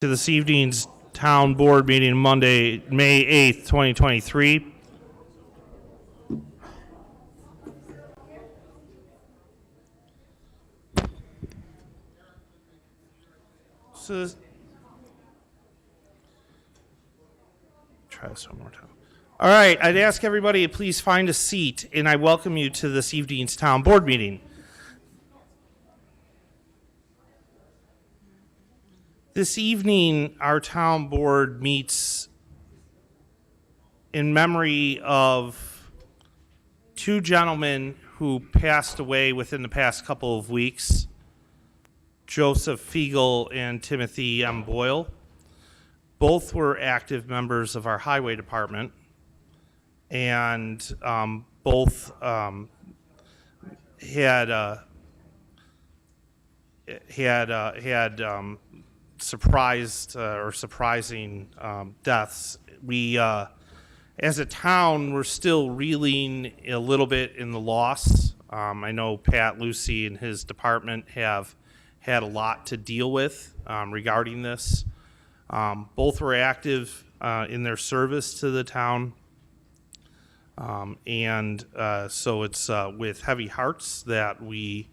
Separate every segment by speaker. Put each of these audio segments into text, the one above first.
Speaker 1: To this evening's town board meeting Monday, May 8th, 2023. So, try this one more time. All right, I'd ask everybody to please find a seat, and I welcome you to this evening's town board meeting. This evening, our town board meets in memory of two gentlemen who passed away within the past couple of weeks, Joseph Fiegel and Timothy M. Boyle. Both were active members of our highway department, and both had surprising deaths. We, as a town, we're still reeling a little bit in the loss. I know Pat Lucy and his department have had a lot to deal with regarding this. Both were active in their service to the town. So it's with heavy hearts that we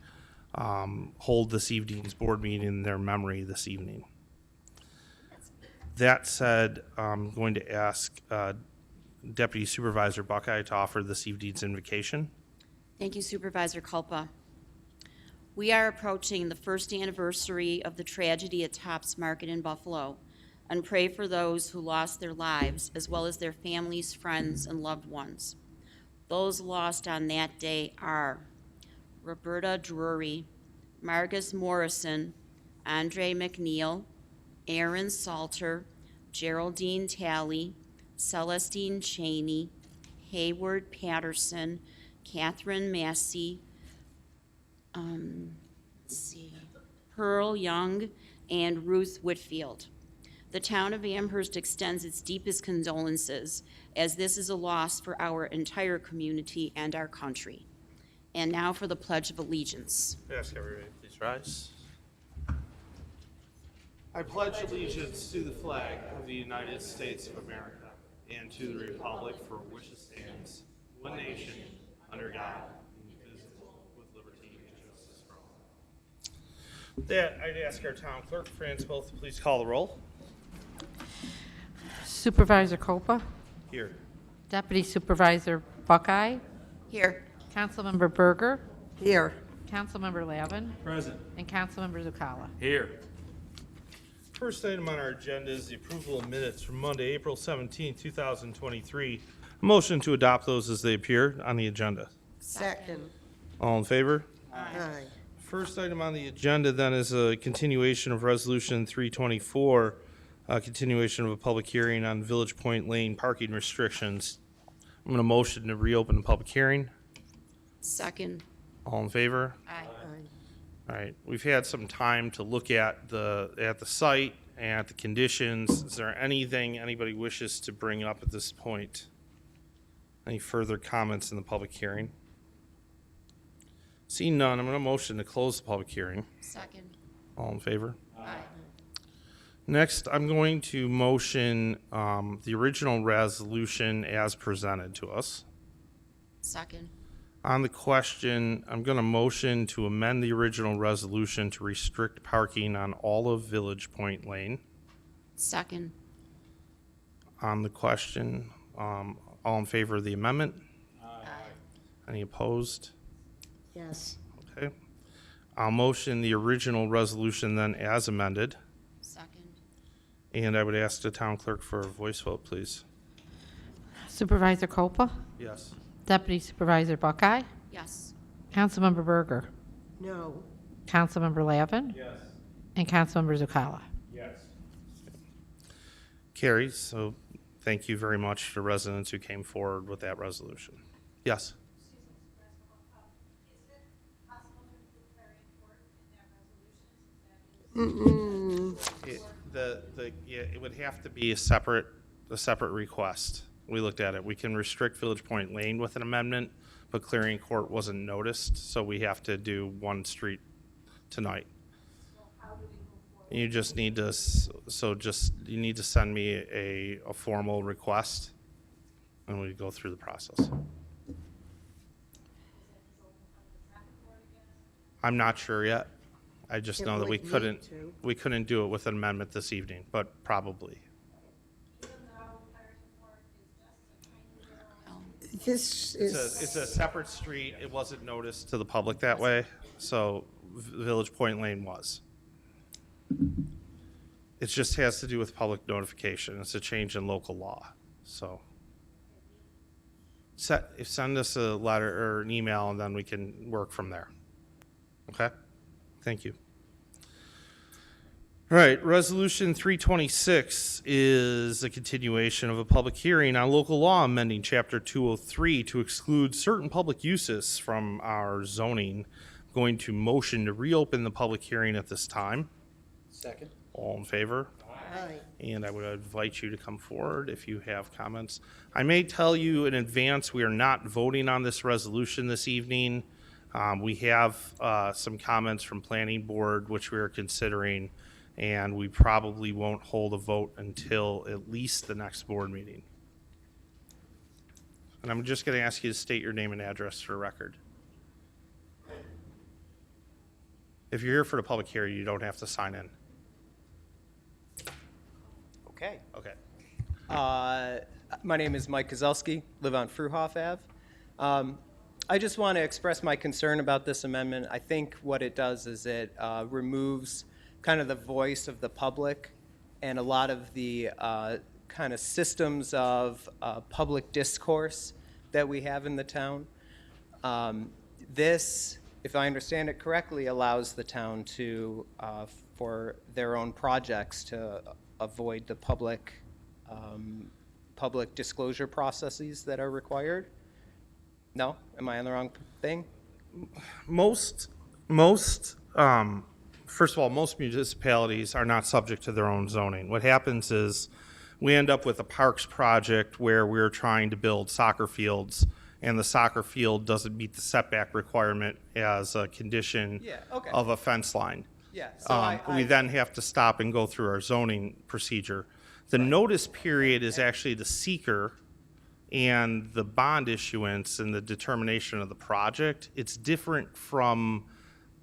Speaker 1: hold this evening's board meeting in their memory this evening. That said, I'm going to ask Deputy Supervisor Buckeye to offer this evening's invocation.
Speaker 2: Thank you, Supervisor Culpa. We are approaching the first anniversary of the tragedy at Tops Market in Buffalo, and pray for those who lost their lives, as well as their families, friends, and loved ones. Those lost on that day are Roberta Drury, Margus Morrison, Andre McNeil, Aaron Salter, Geraldine Talley, Celestine Cheney, Hayward Patterson, Catherine Massey, Pearl Young, and Ruth Whitfield. The town of Amherst extends its deepest condolences, as this is a loss for our entire community and our country. And now for the Pledge of Allegiance.
Speaker 1: I ask everybody to please rise. I pledge allegiance to the flag of the United States of America and to the republic for which it stands, one nation, under God, indivisible, with liberty and justice for all. With that, I'd ask our town clerk, Franz Both, to please call the roll.
Speaker 3: Supervisor Copa,
Speaker 1: Here.
Speaker 3: Deputy Supervisor Buckeye,
Speaker 2: Here.
Speaker 3: Councilmember Berger,
Speaker 4: Here.
Speaker 3: Councilmember Lavin,
Speaker 1: Present.
Speaker 3: and Councilmember Zucala.
Speaker 1: Here. First item on our agenda is the approval of minutes from Monday, April 17, 2023. A motion to adopt those as they appear on the agenda.
Speaker 4: Second.
Speaker 1: All in favor?
Speaker 4: Aye.
Speaker 1: First item on the agenda then is a continuation of Resolution 324, a continuation of a public hearing on Village Point Lane parking restrictions. I'm going to motion to reopen the public hearing.
Speaker 2: Second.
Speaker 1: All in favor?
Speaker 2: Aye.
Speaker 1: All right, we've had some time to look at the site and at the conditions. Is there anything anybody wishes to bring up at this point? Any further comments in the public hearing? Seeing none, I'm going to motion to close the public hearing.
Speaker 2: Second.
Speaker 1: All in favor?
Speaker 2: Aye.
Speaker 1: Next, I'm going to motion the original resolution as presented to us.
Speaker 2: Second.
Speaker 1: On the question, I'm going to motion to amend the original resolution to restrict parking on all of Village Point Lane.
Speaker 2: Second.
Speaker 1: On the question, all in favor of the amendment?
Speaker 2: Aye.
Speaker 1: Any opposed?
Speaker 4: Yes.
Speaker 1: Okay. I'll motion the original resolution then as amended.
Speaker 2: Second.
Speaker 1: And I would ask the town clerk for a voice vote, please.
Speaker 3: Supervisor Copa,
Speaker 1: Yes.
Speaker 3: Deputy Supervisor Buckeye,
Speaker 2: Yes.
Speaker 3: Councilmember Berger,
Speaker 4: No.
Speaker 3: Councilmember Lavin,
Speaker 1: Yes.
Speaker 3: and Councilmember Zucala.
Speaker 1: Yes. Carries. So thank you very much to residents who came forward with that resolution. Yes. It would have to be a separate request. We looked at it. We can restrict Village Point Lane with an amendment, but clearing court wasn't noticed, so we have to do one street tonight.
Speaker 5: So how do we move forward
Speaker 1: You just need to, you need to send me a formal request, and we go through the process. I'm not sure yet. I just
Speaker 4: It
Speaker 1: know that
Speaker 4: would need to.
Speaker 1: we couldn't do it with an amendment this evening, but probably.
Speaker 4: This is,
Speaker 1: It's a separate street. It wasn't noticed to the public that way, so Village Point Lane was. It just has to do with public notification. It's a change in local law, so. Send us a letter or an email, and then we can work from there. Okay? Thank you. All right, Resolution 326 is a continuation of a public hearing on local law amending Chapter 203 to exclude certain public uses from our zoning. Going to motion to reopen the public hearing at this time.
Speaker 5: Second.
Speaker 1: All in favor?
Speaker 4: aye.
Speaker 1: And I would invite you to come forward if you have comments. I may tell you in advance, we are not voting on this resolution this evening. We have some comments from Planning Board, which we are considering, and we probably won't hold a vote until at least the next board meeting. And I'm just going to ask you to state your name and address for record. If you're here for the public hearing, you don't have to sign in.
Speaker 5: Okay.
Speaker 1: Okay.
Speaker 5: My name is Mike Kozelski, live on Fruhoff Ave. I just want to express my concern about this amendment. I think what it does is it removes kind of the voice of the public and a lot of the kind of systems of public discourse that we have in the town. This, if I understand it correctly, allows the town to, for their own projects, to avoid the public disclosure processes that are required. No? Am I on the wrong thing?
Speaker 1: First of all, most municipalities are not subject to their own zoning. What happens is we end up with a parks project where we're trying to build soccer fields, and the soccer field doesn't meet the setback requirement as a condition
Speaker 5: Yeah, okay.
Speaker 1: of a fence line.
Speaker 5: Yeah, so
Speaker 1: We then have to stop and go through our zoning procedure. The notice period is actually the seeker and the bond issuance and the determination of the project. It's different from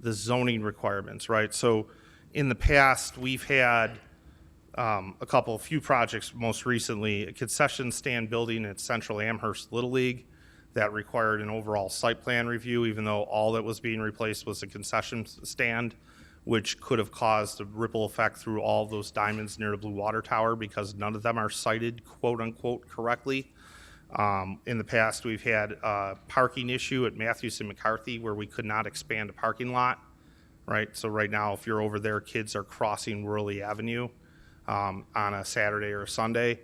Speaker 1: the zoning requirements, right? So in the past, we've had a few projects, most recently, a concession stand building at Central Amherst Little League that required an overall site plan review, even though all that was being replaced was a concession stand, which could have caused a ripple effect through all of those diamonds near the Blue Water Tower because none of them are cited, quote unquote, correctly. In the past, we've had a parking issue at Matthews and McCarthy where we could not expand a parking lot, right? So right now, if you're over there, kids are crossing Worley Avenue on a Saturday or a Sunday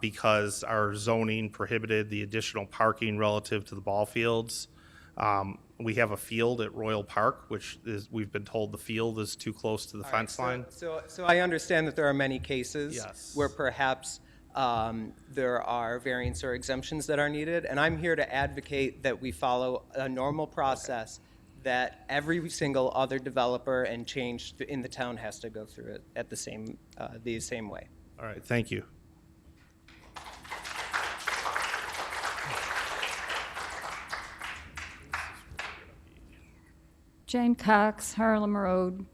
Speaker 1: because our zoning prohibited the additional parking relative to the ball fields. We have a field at Royal Park, which is, we've been told the field is too close to the
Speaker 5: All right,
Speaker 1: fence line.
Speaker 5: So I understand that there are many cases
Speaker 1: Yes.
Speaker 5: where perhaps there are variants or exemptions that are needed, and I'm here to advocate that we follow a normal process that every single other developer and change in the town has to go through it at the same way.
Speaker 1: All right, thank you.
Speaker 6: Jane Cox, Harlem Road.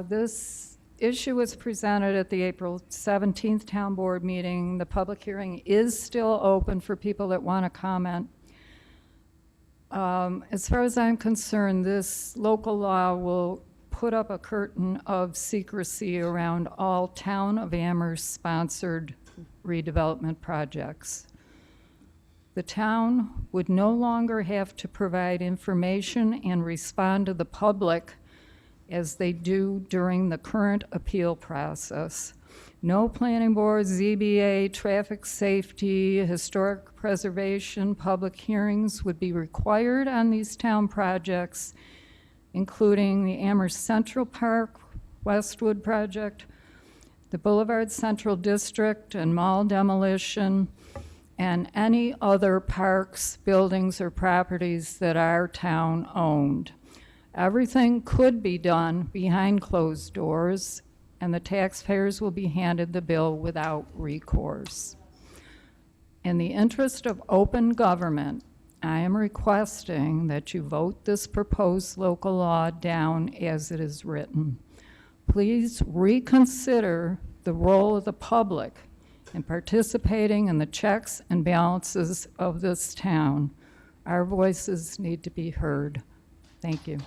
Speaker 6: This issue was presented at the April 17th Town Board meeting. The public hearing is still open for people that want to comment. As far as I'm concerned, this local law will put up a curtain of secrecy around all Town of Amherst-sponsored redevelopment projects. The town would no longer have to provide information and respond to the public as they do during the current appeal process. No planning board, ZBA, traffic safety, historic preservation, public hearings would be required on these town projects, including the Amherst Central Park, Westwood project, the Boulevard Central District and mall demolition, and any other parks, buildings, or properties that our town owned. Everything could be done behind closed doors, and the taxpayers will be handed the bill without recourse. In the interest of open government, I am requesting that you vote this proposed local law down as it is written. Please reconsider the role of the public in participating in the checks and balances of this town. Our voices need to be heard. Thank you.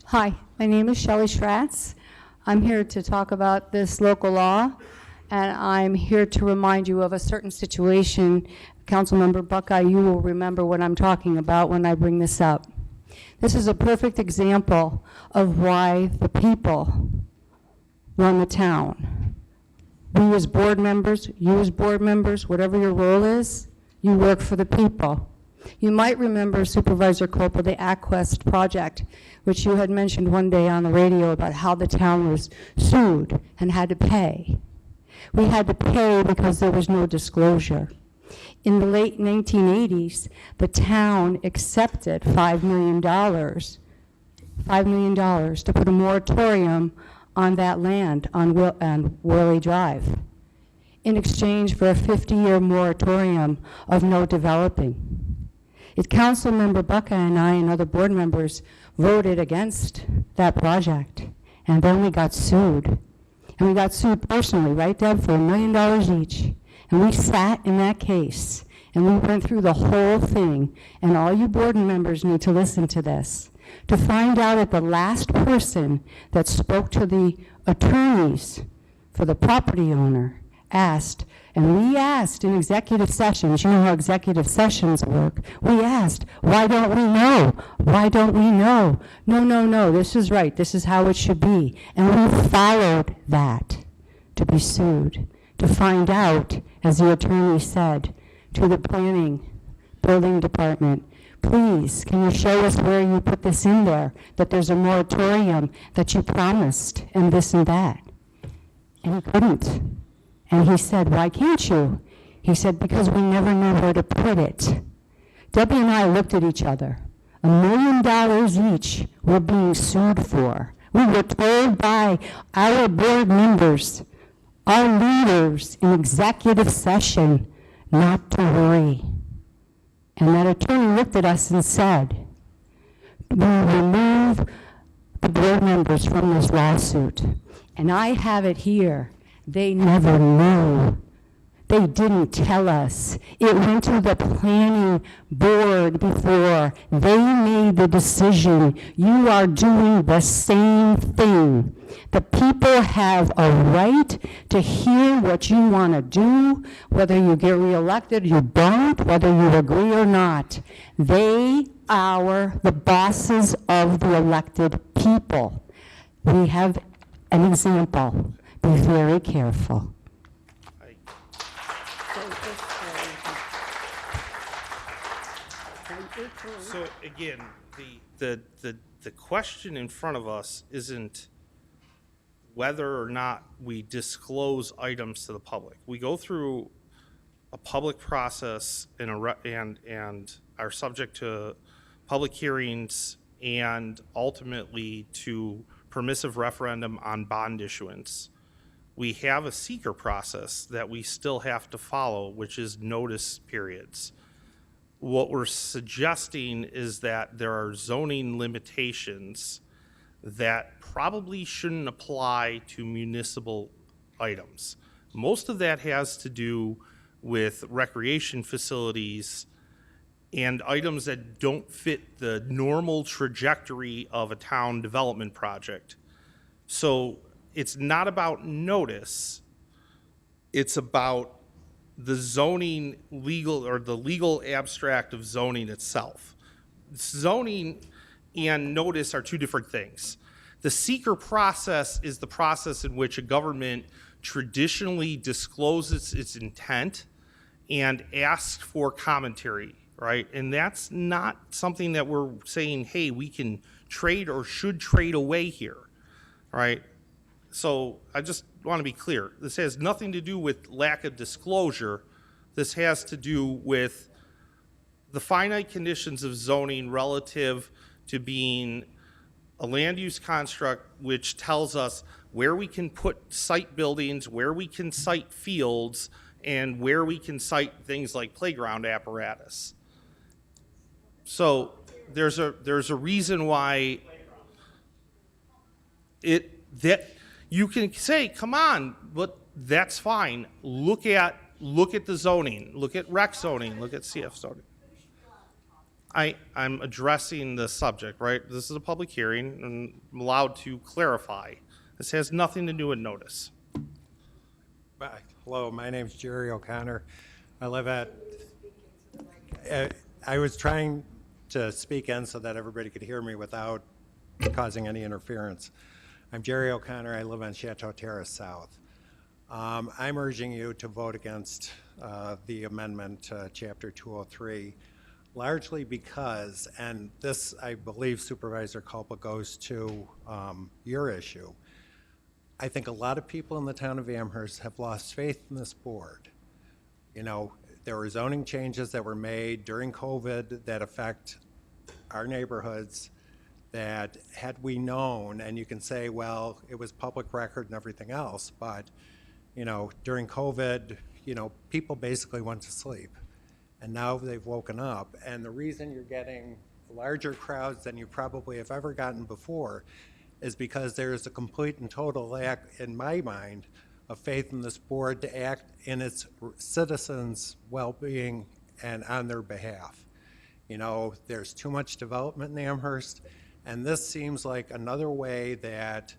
Speaker 7: Hi, my name is Shelley Schratz. I'm here to talk about this local law, and I'm here to remind you of a certain situation. Councilmember Buckeye, you will remember what I'm talking about when I bring this up. This is a perfect example of why the people run the town. We as board members, you as board members, whatever your role is, you work for the people. You might remember, Supervisor Copel, the AqueQuest project, which you had mentioned one day on the radio about how the town was sued and had to pay. We had to pay because there was no disclosure. In the late 1980s, the town accepted $5 million to put a moratorium on that land on Worley Drive in exchange for a 50-year moratorium of no developing. Councilmember Buckeye and I and other board members voted against that project, and then we got sued. And we got sued personally, right, Deb, for $1 million each. And we sat in that case, and we went through the whole thing. And all you board members need to listen to this, to find out that the last person that spoke to the attorneys for the property owner asked, and we asked in executive sessions, you know how executive sessions work, we asked, why don't we know? Why don't we know? No, this is right, this is how it should be. And we followed that to be sued, to find out, as the attorney said, to the planning building department, please, can you show us where you put this in there, that there's a moratorium that you promised, and this and that. And he couldn't. And he said, why can't you? He said, because we never knew where to put it. Debbie and I looked at each other. $1 million each we're being sued for. We were told by our board members, our leaders in executive session, not to worry. And that attorney looked at us and said, we remove the board members from this lawsuit. And I have it here. They never knew. They didn't tell us. It went to the planning board before they made the decision. You are doing the same thing. The people have a right to hear what you want to do, whether you get reelected, you don't, whether you agree or not. They are the bosses of the elected people. We have an example. Be very careful.
Speaker 1: So again, the question in front of us isn't whether or not we disclose items to the public. We go through a public process and are subject to public hearings and ultimately to permissive referendum on bond issuance. We have a seeker process that we still have to follow, which is notice periods. What we're suggesting is that there are zoning limitations that probably shouldn't apply to municipal items. Most of that has to do with recreation facilities and items that don't fit the normal trajectory of a town development project. So it's not about notice, it's about the zoning legal, or the legal abstract of zoning itself. Zoning and notice are two different things. The seeker process is the process in which a government traditionally discloses its intent and asks for commentary, right? And that's not something that we're saying, hey, we can trade or should trade away here, right? So I just want to be clear. This has nothing to do with lack of disclosure. This has to do with the finite conditions of zoning relative to being a land use construct which tells us where we can put site buildings, where we can site fields, and where we can site things like playground apparatus. So there's a reason why that you can say, come on, but that's fine. Look at the zoning, look at rec zoning, look at CF zoning. I'm addressing the subject, right? This is a public hearing, and I'm allowed to clarify. This has nothing to do with notice.
Speaker 8: Hi. Hello, my name's Jerry O'Connor. I live at, I was trying to speak in so that everybody could hear me without causing any interference. I'm Jerry O'Connor. I live on Chateau Terrace South. I'm urging you to vote against the amendment to Chapter 203, largely because, and this, I believe, Supervisor Culpa, goes to your issue. I think a lot of people in the town of Amherst have lost faith in this board. You know, there were zoning changes that were made during COVID that affect our neighborhoods that had we known, and you can say, well, it was public record and everything else, but, you know, during COVID, you know, people basically went to sleep. And now they've woken up, and the reason you're getting larger crowds than you probably have ever gotten before is because there is a complete and total lack, in my mind, of faith in this board to act in its citizens' well-being and on their behalf. You know, there's too much development in Amherst, and this seems like another way that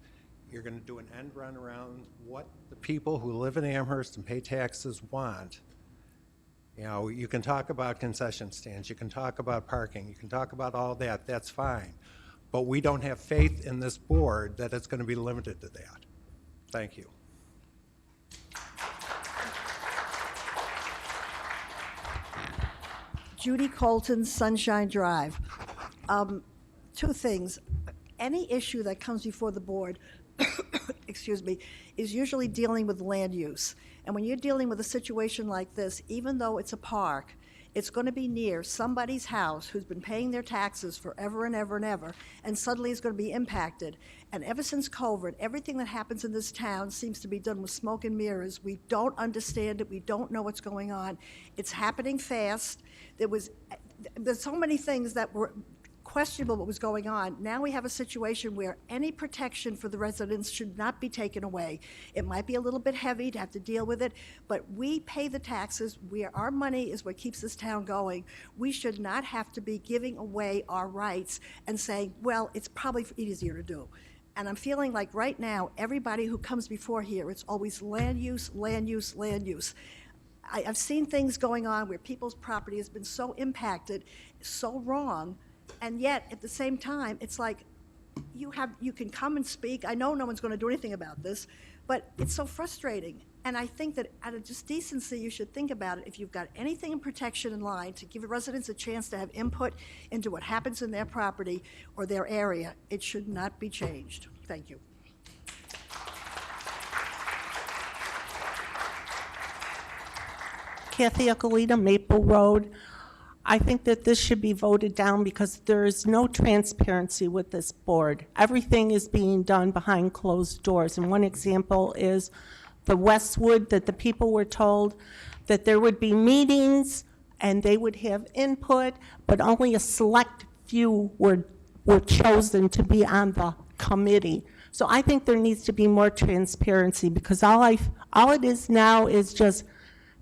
Speaker 8: you're going to do an end run around what the people who live in Amherst and pay taxes want. You know, you can talk about concession stands, you can talk about parking, you can talk about all that, that's fine. But we don't have faith in this board that it's going to be limited to that. Thank you.
Speaker 4: Judy Colton, Sunshine Drive. Two things. Any issue that comes before the board, excuse me, is usually dealing with land use. And when you're dealing with a situation like this, even though it's a park, it's going to be near somebody's house who's been paying their taxes forever and ever and ever, and suddenly is going to be impacted. And ever since COVID, everything that happens in this town seems to be done with smoke and mirrors. We don't understand it. We don't know what's going on. It's happening fast. There's so many things that were questionable what was going on. Now we have a situation where any protection for the residents should not be taken away. It might be a little bit heavy to have to deal with it, but we pay the taxes. Our money is what keeps this town going. We should not have to be giving away our rights and saying, well, it's probably easier to do. And I'm feeling like right now, everybody who comes before here, it's always land use, land use, land use. I've seen things going on where people's property has been so impacted, so wrong, and yet, at the same time, it's like, you can come and speak. I know no one's going to do anything about this, but it's so frustrating. And I think that out of just decency, you should think about it. If you've got anything in protection in line to give residents a chance to have input into what happens in their property or their area, it should not be changed. Thank you.
Speaker 9: Kathy Acolita, Maple Road. I think that this should be voted down because there is no transparency with this board. Everything is being done behind closed doors. And one example is the Westwood, that the people were told that there would be meetings and they would have input, but only a select few were chosen to be on the committee. So I think there needs to be more transparency because all it is now is just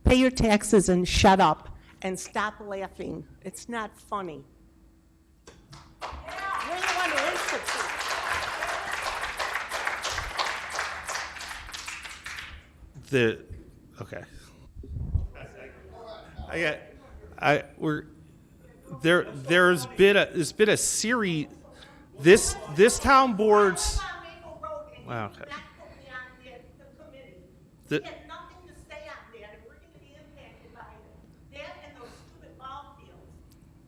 Speaker 9: pay your taxes and shut up. And stop laughing. It's not funny. We're the one who instituted.
Speaker 1: Okay. There's been a series. This town board's. Wow. Okay. The,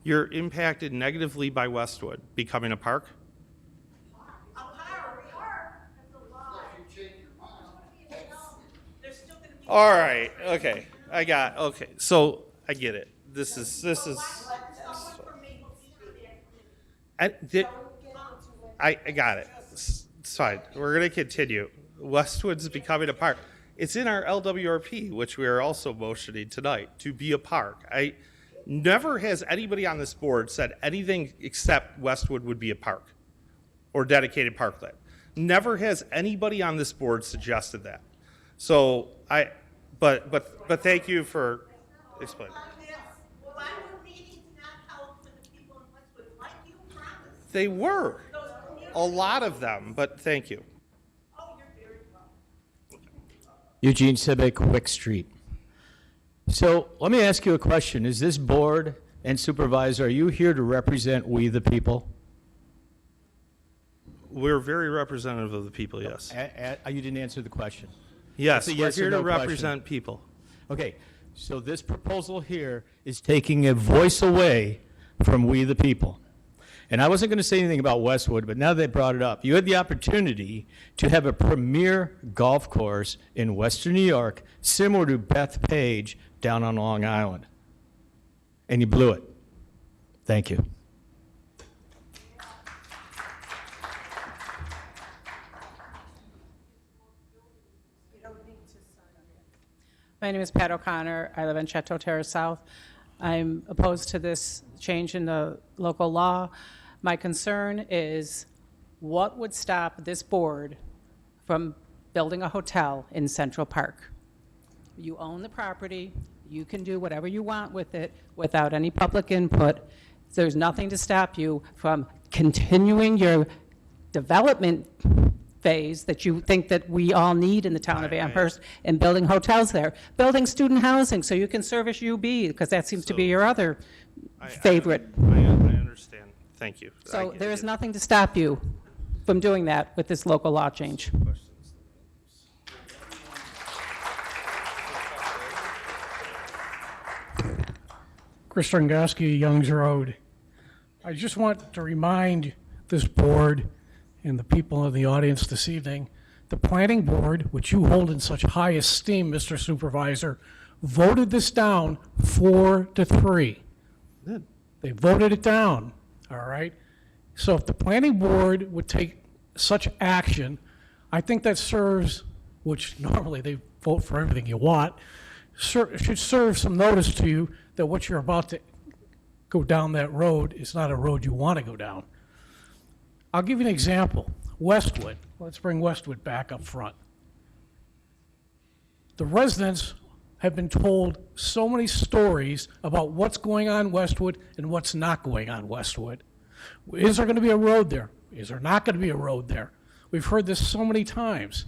Speaker 1: You're impacted negatively by Westwood becoming a park? All right. Okay. Okay. So I get it. This is. I got it. It's fine. We're gonna continue. Westwood's becoming a park. It's in our LWRP, which we are also motioning tonight to be a park. I never has anybody on this board said anything except Westwood would be a park or dedicated parkland. Never has anybody on this board suggested that. So but thank you for explaining.
Speaker 10: Why were meetings not held for the people in Westwood, like you promised?
Speaker 1: They were a lot of them, but thank you.
Speaker 10: Oh, you're very welcome.
Speaker 11: Eugene Civic, Wick Street. So let me ask you a question. Is this board and supervisor, are you here to represent we the people?
Speaker 1: We're very representative of the people, yes.
Speaker 11: You didn't answer the question.
Speaker 1: Yes,
Speaker 11: That's a
Speaker 1: we're
Speaker 11: yes or
Speaker 1: here to
Speaker 11: no question.
Speaker 1: represent people.
Speaker 11: Okay, so this proposal here is taking a voice away from we the people. And I wasn't going to say anything about Westwood, but now they brought it up. You had the opportunity to have a premier golf course in Western New York, similar to Bethpage down on Long Island. And you blew it. Thank you.
Speaker 12: My name is Pat O'Connor. I live in Chateau Terrace South. I'm opposed to this change in the local law. My concern is what would stop this board from building a hotel in Central Park? You own the property. You can do whatever you want with it without any public input. There's nothing to stop you from continuing your development phase that you think that we all need in the town of Amherst and building hotels there, building student housing so you can service UB, because that seems to be your other favorite.
Speaker 1: I understand. Thank you.
Speaker 12: So there is nothing to stop you from doing that with this local law change.
Speaker 13: Chris Strongoski, Youngs Road. I just want to remind this board and the people in the audience this evening, the planning board, which you hold in such high esteem, Mr. Supervisor, voted this down 4-3. They voted it down, all right? So if the planning board would take such action, I think that serves, which normally they vote for everything you want, should serve some notice to you that what you're about to go down that road is not a road you want to go down. I'll give you an example. Westwood. Let's bring Westwood back up front. The residents have been told so many stories about what's going on in Westwood and what's not going on in Westwood. Is there going to be a road there? Is there not going to be a road there? We've heard this so many times.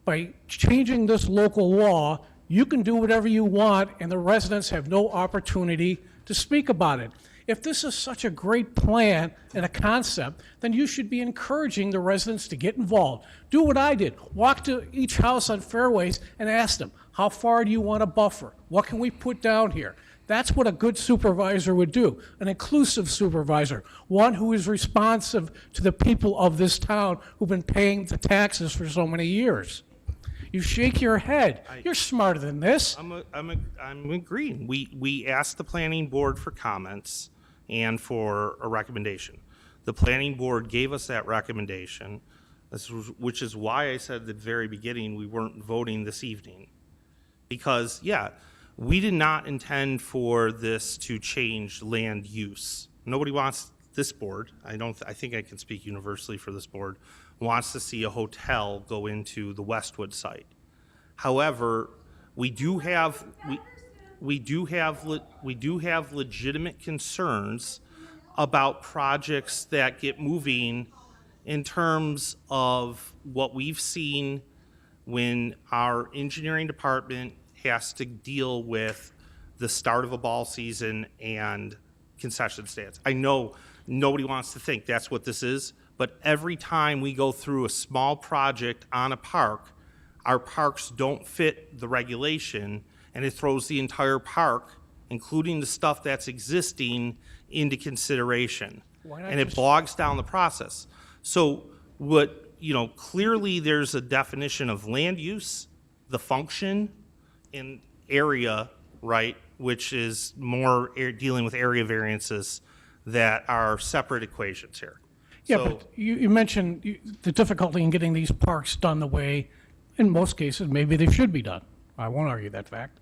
Speaker 13: By changing this local law, you can do whatever you want, and the residents have no opportunity to speak about it. If this is such a great plan and a concept, then you should be encouraging the residents to get involved. Do what I did. Walk to each house on Fairways and ask them, how far do you want a buffer? What can we put down here? That's what a good supervisor would do, an inclusive supervisor, one who is responsive to the people of this town who've been paying the taxes for so many years. You shake your head. You're smarter than this.
Speaker 1: I'm agreeing. We asked the planning board for comments and for a recommendation. The planning board gave us that recommendation, which is why I said at the very beginning we weren't voting this evening. Because, yeah, we did not intend for this to change land use. Nobody wants, this board, I think I can speak universally for this board, wants to see a hotel go into the Westwood site. However, we do have legitimate concerns about projects that get moving in terms of what we've seen when our engineering department has to deal with the start of a ball season and concession stands. I know nobody wants to think that's what this is, but every time we go through a small project on a park, our parks don't fit the regulation, and it throws the entire park, including the stuff that's existing, into consideration. And it bogs down the process. So clearly there's a definition of land use, the function, in area, right, which is more dealing with area variances that are separate equations here.
Speaker 13: Yeah,
Speaker 1: So-
Speaker 13: but you mentioned the difficulty in getting these parks done the way, in most cases, maybe they should be done. I won't argue that fact.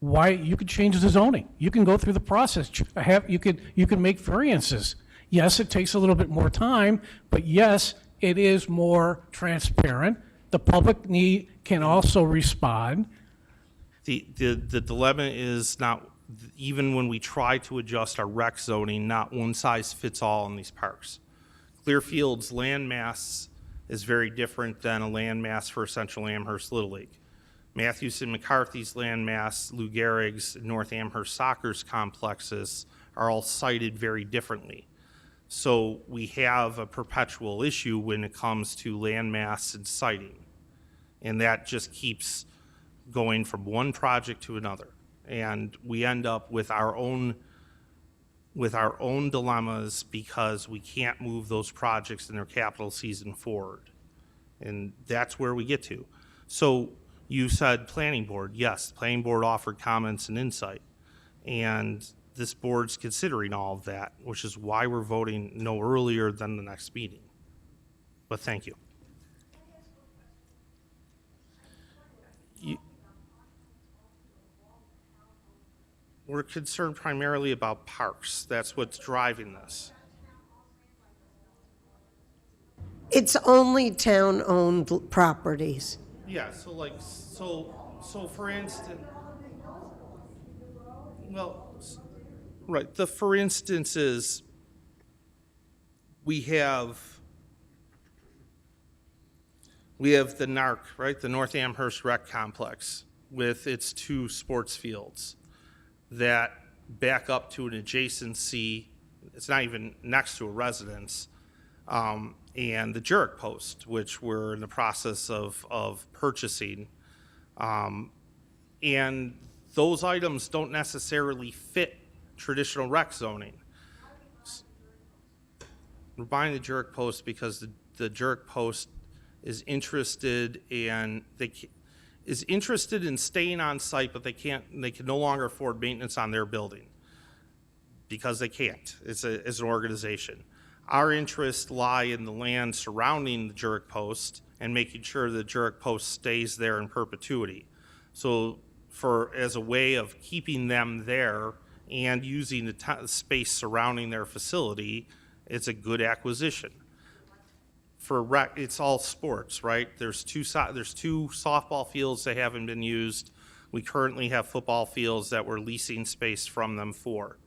Speaker 13: Why, you could change the zoning. You can go through the process. You could make variances. Yes, it takes a little bit more time, but yes, it is more transparent. The public can also respond.
Speaker 1: The dilemma is not, even when we try to adjust our rec zoning, not one size fits all in these parks. Clearfield's landmass is very different than a landmass for Central Amherst Little League. Matthews and McCarthy's landmass, Lou Gehrig's, North Amherst Soccer's complexes are all cited very differently. So we have a perpetual issue when it comes to landmass and siting. And that just keeps going from one project to another. And we end up with our own dilemmas because we can't move those projects in their capital season forward. And that's where we get to. So you said planning board. Yes, the planning board offered comments and insight. And this board's considering all of that, which is why we're voting no earlier than the next meeting. But thank you. We're concerned primarily about parks. That's what's driving this.
Speaker 10: It's only town-owned properties.
Speaker 1: Yeah, so for instance, well, right, the for instance is we have the NARC, right, the North Amherst Rec Complex with its 2 sports fields that back up to an adjacency. It's not even next to a residence. And the Jurek Post, which we're in the process of purchasing. And those items don't necessarily fit traditional rec zoning. We're buying the Jurek Post because the Jurek Post is interested in staying on site, but they can no longer afford maintenance on their building because they can't as an organization. Our interests lie in the land surrounding the Jurek Post and making sure the Jurek Post stays there in perpetuity. So as a way of keeping them there and using the space surrounding their facility, it's a good acquisition. For rec, it's all sports, right? There's two softball fields that haven't been used. We currently have football fields that we're leasing space from them for.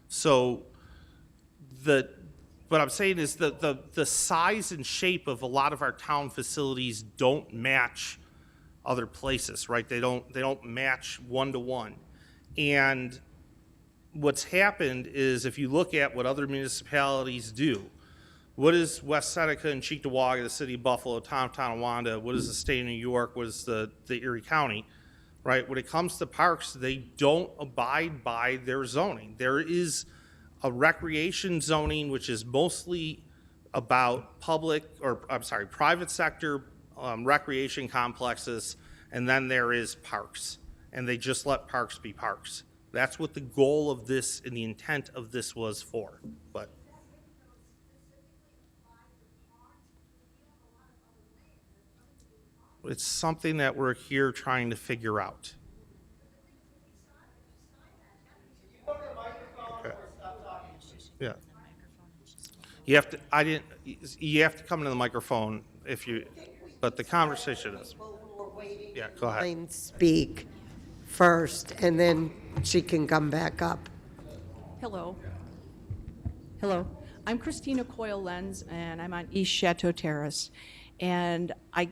Speaker 1: So what I'm saying is the size and shape of a lot of our town facilities don't match other places, right? They don't match one-to-one. And what's happened is if you look at what other municipalities do, what is West Seneca and Cheektowaga, the city of Buffalo, Tom Tonawanda, what is the state of New York, what is the Erie County, right? When it comes to parks, they don't abide by their zoning. There is a recreation zoning, which is mostly about private sector recreation complexes, and then there is parks, and they just let parks be parks. That's what the goal of this and the intent of this was for, but. It's something that we're here trying to figure out. Okay. Yeah. You have to come into the microphone but the conversation is. Yeah, go ahead.
Speaker 10: Speak first, and then she can come back up.
Speaker 14: Hello. Hello. I'm Christina Coyle-Lenz, and I'm on East Chateau Terrace. And I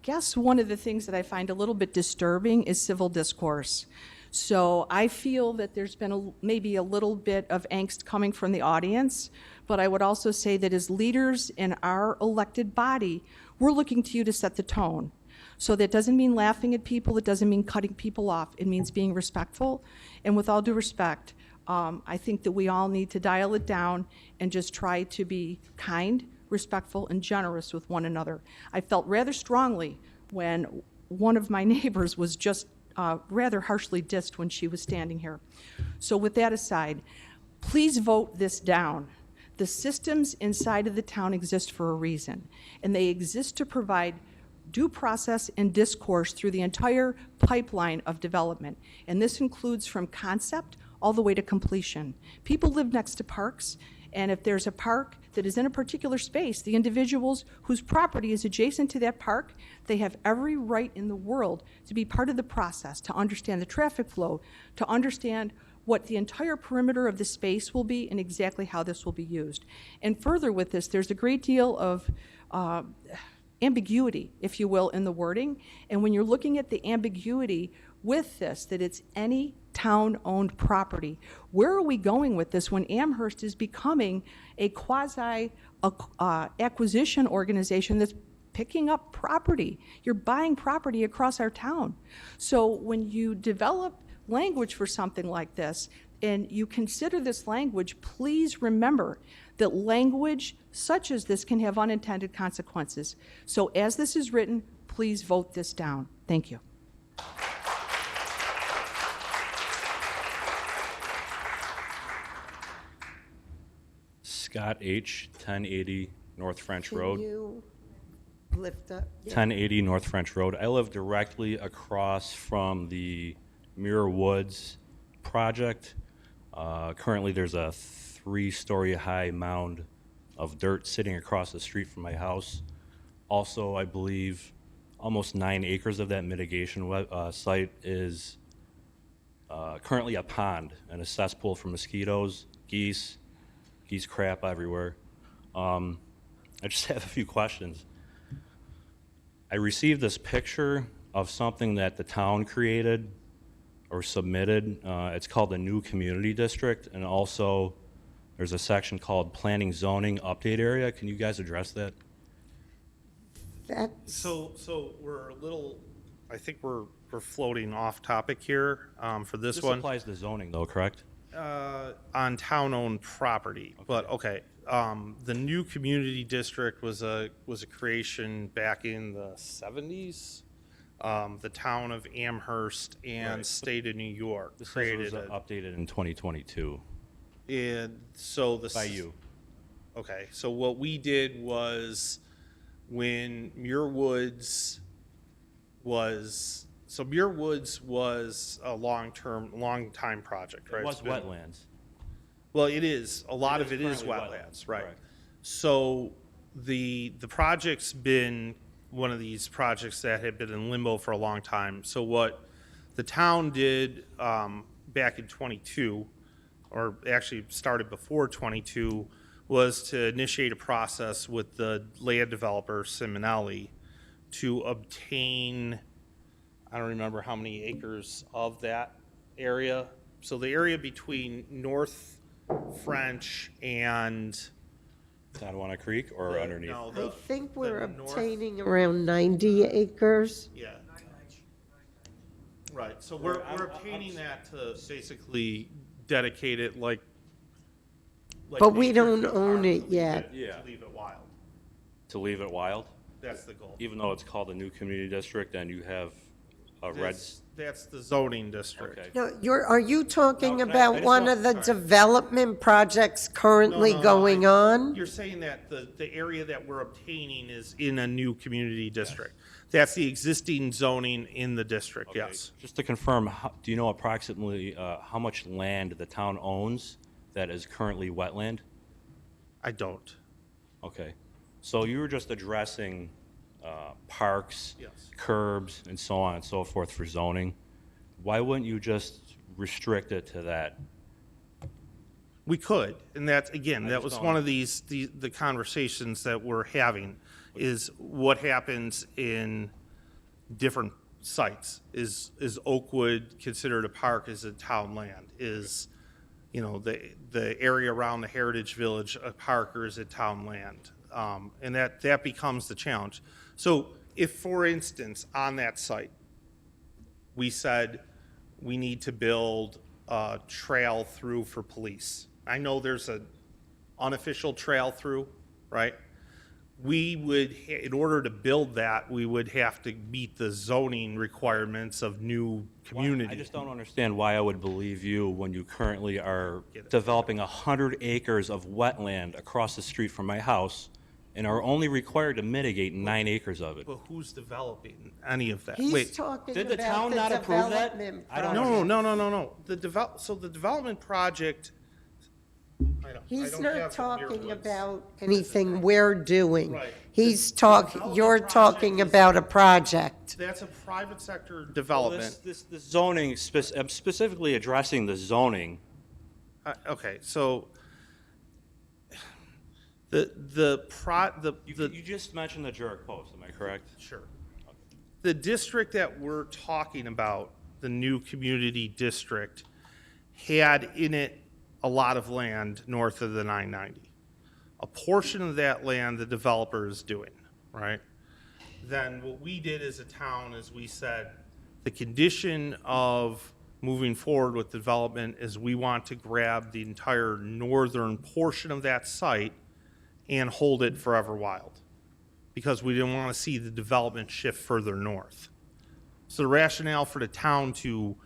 Speaker 14: guess one of the things that I find a little bit disturbing is civil discourse. So I feel that there's been maybe a little bit of angst coming from the audience, but I would also say that as leaders in our elected body, we're looking to you to set the tone. So that doesn't mean laughing at people, it doesn't mean cutting people off, it means being respectful. And with all due respect, I think that we all need to dial it down and just try to be kind, respectful, and generous with one another. I felt rather strongly when one of my neighbors was just rather harshly dissed when she was standing here. So with that aside, please vote this down. The systems inside of the town exist for a reason, and they exist to provide due process and discourse through the entire pipeline of development. And this includes from concept all the way to completion. People live next to parks, and if there's a park that is in a particular space, the individuals whose property is adjacent to that park, they have every right in the world to be part of the process, to understand the traffic flow, to understand what the entire perimeter of the space will be and exactly how this will be used. And further with this, there's a great deal of ambiguity, if you will, in the wording. And when you're looking at the ambiguity with this, that it's any town-owned property, where are we going with this when Amherst is becoming a quasi-acquisition organization that's picking up property? You're buying property across our town. So when you develop language for something like this, and you consider this language, please remember that language such as this can have unintended consequences. So as this is written, please vote this down. Thank you.
Speaker 15: Scott H., 1080 North French Road.
Speaker 10: Can you lift up? Yeah.
Speaker 15: 1080 North French Road. I live directly across from the Muir Woods project. Currently, there's a 3-story high mound of dirt sitting across the street from my house. Also, I believe almost 9 acres of that mitigation site is currently a pond and a cesspool for mosquitoes, geese crap everywhere. I just have a few questions. I received this picture of something that the town created or submitted. It's called the New Community District, and also there's a section called Planning Zoning Update Area. Can you guys address that?
Speaker 1: So we're a little, I think we're floating off topic here for this one.
Speaker 15: This applies to zoning though, correct?
Speaker 1: On town-owned property, but okay. The New Community District was a creation back in the 70s. The town of Amherst and state of New York
Speaker 15: This
Speaker 1: created
Speaker 15: was updated in 2022
Speaker 1: and so
Speaker 15: by you.
Speaker 1: Okay, so what we did was when Muir Woods was a long time project, right?
Speaker 15: It was
Speaker 1: It's been-
Speaker 15: wetlands.
Speaker 1: Well, it is. A lot of it is
Speaker 15: currently
Speaker 1: wetlands, right?
Speaker 15: correct.
Speaker 1: So the project's been one of these projects that had been in limbo for a long time. So what the town did back in 22, or actually started before 22, was to initiate a process with the land developer, Simonelli, to obtain, I don't remember how many acres of that area. So the area between North French and
Speaker 15: Tonawanda Creek or underneath?
Speaker 1: No,
Speaker 10: I think we're
Speaker 1: the north-
Speaker 10: obtaining around 90 acres.
Speaker 1: Yeah. Right, so we're obtaining that to basically dedicate it like
Speaker 10: But we
Speaker 1: nature
Speaker 10: don't
Speaker 1: park,
Speaker 10: own
Speaker 1: to
Speaker 10: it
Speaker 1: leave
Speaker 10: yet.
Speaker 15: Yeah.
Speaker 1: To leave it wild.
Speaker 15: To leave it wild?
Speaker 1: That's the goal.
Speaker 15: Even though it's called the New Community District and you have a red.
Speaker 1: That's the zoning district.
Speaker 15: Okay.
Speaker 10: No, are you talking
Speaker 15: No, I
Speaker 10: about
Speaker 15: just
Speaker 10: one
Speaker 15: want-
Speaker 10: of the
Speaker 1: sorry.
Speaker 10: development projects currently
Speaker 1: No,
Speaker 10: going on?
Speaker 1: You're saying that the area that we're obtaining is in a new community district. That's the existing zoning in the district,
Speaker 15: Okay,
Speaker 1: yes.
Speaker 15: Just to confirm, do you know approximately how much land the town owns that is currently wetland?
Speaker 1: I don't.
Speaker 15: Okay. So you were just addressing parks,
Speaker 1: Yes.
Speaker 15: curbs, and so on and so forth for zoning. Why wouldn't you just restrict it to that?
Speaker 1: We could, and that's, again,
Speaker 15: I
Speaker 1: that
Speaker 15: just
Speaker 1: was
Speaker 15: don't-
Speaker 1: one of the conversations that we're having, is what happens in different sites. Is Oakwood considered a park, is it town land? Is, you know, the area around the Heritage Village a park, or is it town land? And that becomes the challenge. So if, for instance, on that site, we said we need to build a trail through for police. I know there's an unofficial trail through, right? we would, in order to build that, we would have to meet the zoning requirements of new community.
Speaker 15: I just don't understand why I would believe you when you currently are developing 100 acres of wetland across the street from my house and are only required to mitigate 9 acres of it.
Speaker 1: But who's developing any of that?
Speaker 10: He's
Speaker 1: Wait,
Speaker 10: talking
Speaker 15: Did the
Speaker 10: about
Speaker 15: town
Speaker 10: the
Speaker 15: not approve that?
Speaker 10: development
Speaker 15: I don't
Speaker 10: project.
Speaker 1: no. So the development project,
Speaker 10: He's
Speaker 1: don't
Speaker 10: not
Speaker 1: have the
Speaker 10: talking
Speaker 1: Muirwoods.
Speaker 10: about anything we're doing.
Speaker 1: Right.
Speaker 10: He's
Speaker 1: development
Speaker 10: you're
Speaker 1: project
Speaker 10: talking
Speaker 1: is-
Speaker 10: about a project.
Speaker 1: that's a private sector
Speaker 15: Well,
Speaker 1: development.
Speaker 15: this zoning, I'm specifically addressing the zoning.
Speaker 1: Okay, so
Speaker 15: You just mentioned the Jericho Post, am I correct?
Speaker 1: Sure. The district that we're talking about, the new community district, had in it a lot of land north of the 990. A portion of that land the developer is doing, right? Then what we did as a town is we said, the condition of moving forward with development is we want to grab the entire northern portion of that site and hold it forever wild, because we didn't want to see the development shift further north. So the rationale for the town to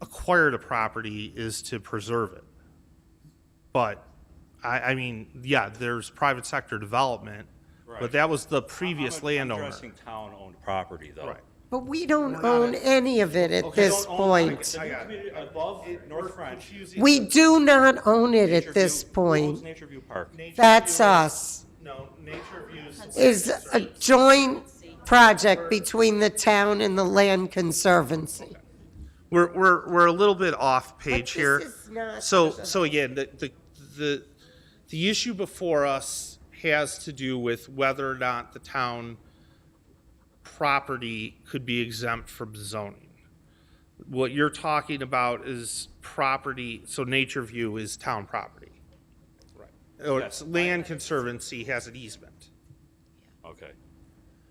Speaker 1: acquire the property is to preserve it. But, I mean, yeah, there's private sector development,
Speaker 15: Right.
Speaker 1: but that was the previous
Speaker 15: I'm
Speaker 1: landowner.
Speaker 15: addressing town-owned property, though.
Speaker 1: Right.
Speaker 10: But we don't own any of it at this point.
Speaker 15: I got it. Above North French.
Speaker 10: We do not own it at this point.
Speaker 15: Nature View Park.
Speaker 10: That's us.
Speaker 1: No, Nature Views
Speaker 10: Is a joint project between the town and the Land Conservancy.
Speaker 1: We're a little bit off page
Speaker 10: But
Speaker 1: here.
Speaker 10: this is not-
Speaker 1: So again, the issue before us has to do with whether or not the town property could be exempt from zoning. What you're talking about is property, so Nature View is town property. Right. Or it's Land Conservancy has an easement.
Speaker 15: Okay.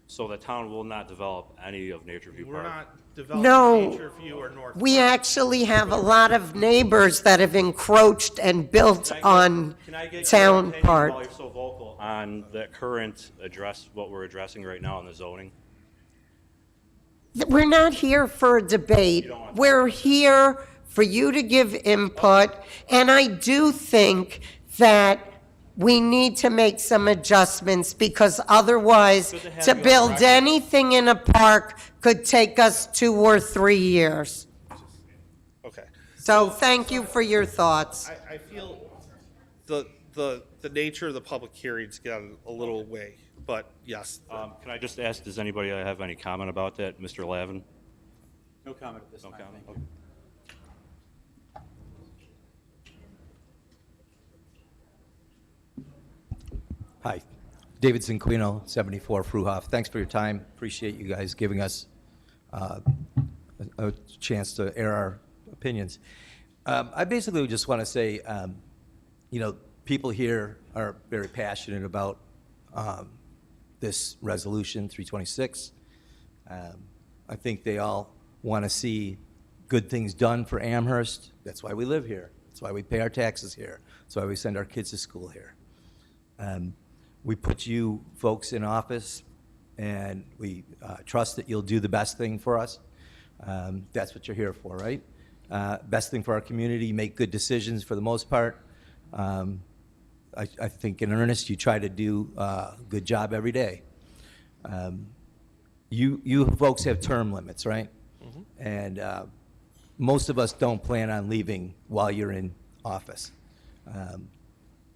Speaker 15: So the town will not develop any of Nature View
Speaker 1: We're
Speaker 15: Park?
Speaker 1: not developing
Speaker 10: No.
Speaker 1: Nature View or North.
Speaker 10: We actually have a lot of neighbors that have encroached and built on
Speaker 15: Can I get your
Speaker 10: town
Speaker 15: opinion
Speaker 10: part.
Speaker 15: while you're so vocal on the current address, what we're addressing right now in the zoning?
Speaker 10: We're not here for a debate. We're here for you to give input, and I do think that we need to make some adjustments, because otherwise,
Speaker 15: Good to have
Speaker 10: to
Speaker 15: you on
Speaker 10: build
Speaker 15: record.
Speaker 10: anything in a park could take us 2 or 3 years.
Speaker 1: Okay.
Speaker 10: So thank you for your thoughts.
Speaker 1: I feel the nature of the public hearings got a little way, but yes.
Speaker 15: Can I just ask, does anybody have any comment about that? Mr. Lavin?
Speaker 11: No comment at this
Speaker 15: No
Speaker 11: time.
Speaker 15: comment?
Speaker 11: Thank you.
Speaker 16: Hi, David Zinquino, 74 Fruhoff. Thanks for your time. Appreciate you guys giving us a chance to air our opinions. I basically just want to say, people here are very passionate about this resolution, 326. I think they all want to see good things done for Amherst. That's why we live here. That's why we pay our taxes here. That's why we send our kids to school here. We put you folks in office, and we trust that you'll do the best thing for us. That's what you're here for, right? Best thing for our community, make good decisions for the most part. I think in earnest, you try to do a good job every day. You folks have term limits, right? And most of us don't plan on leaving while you're in office.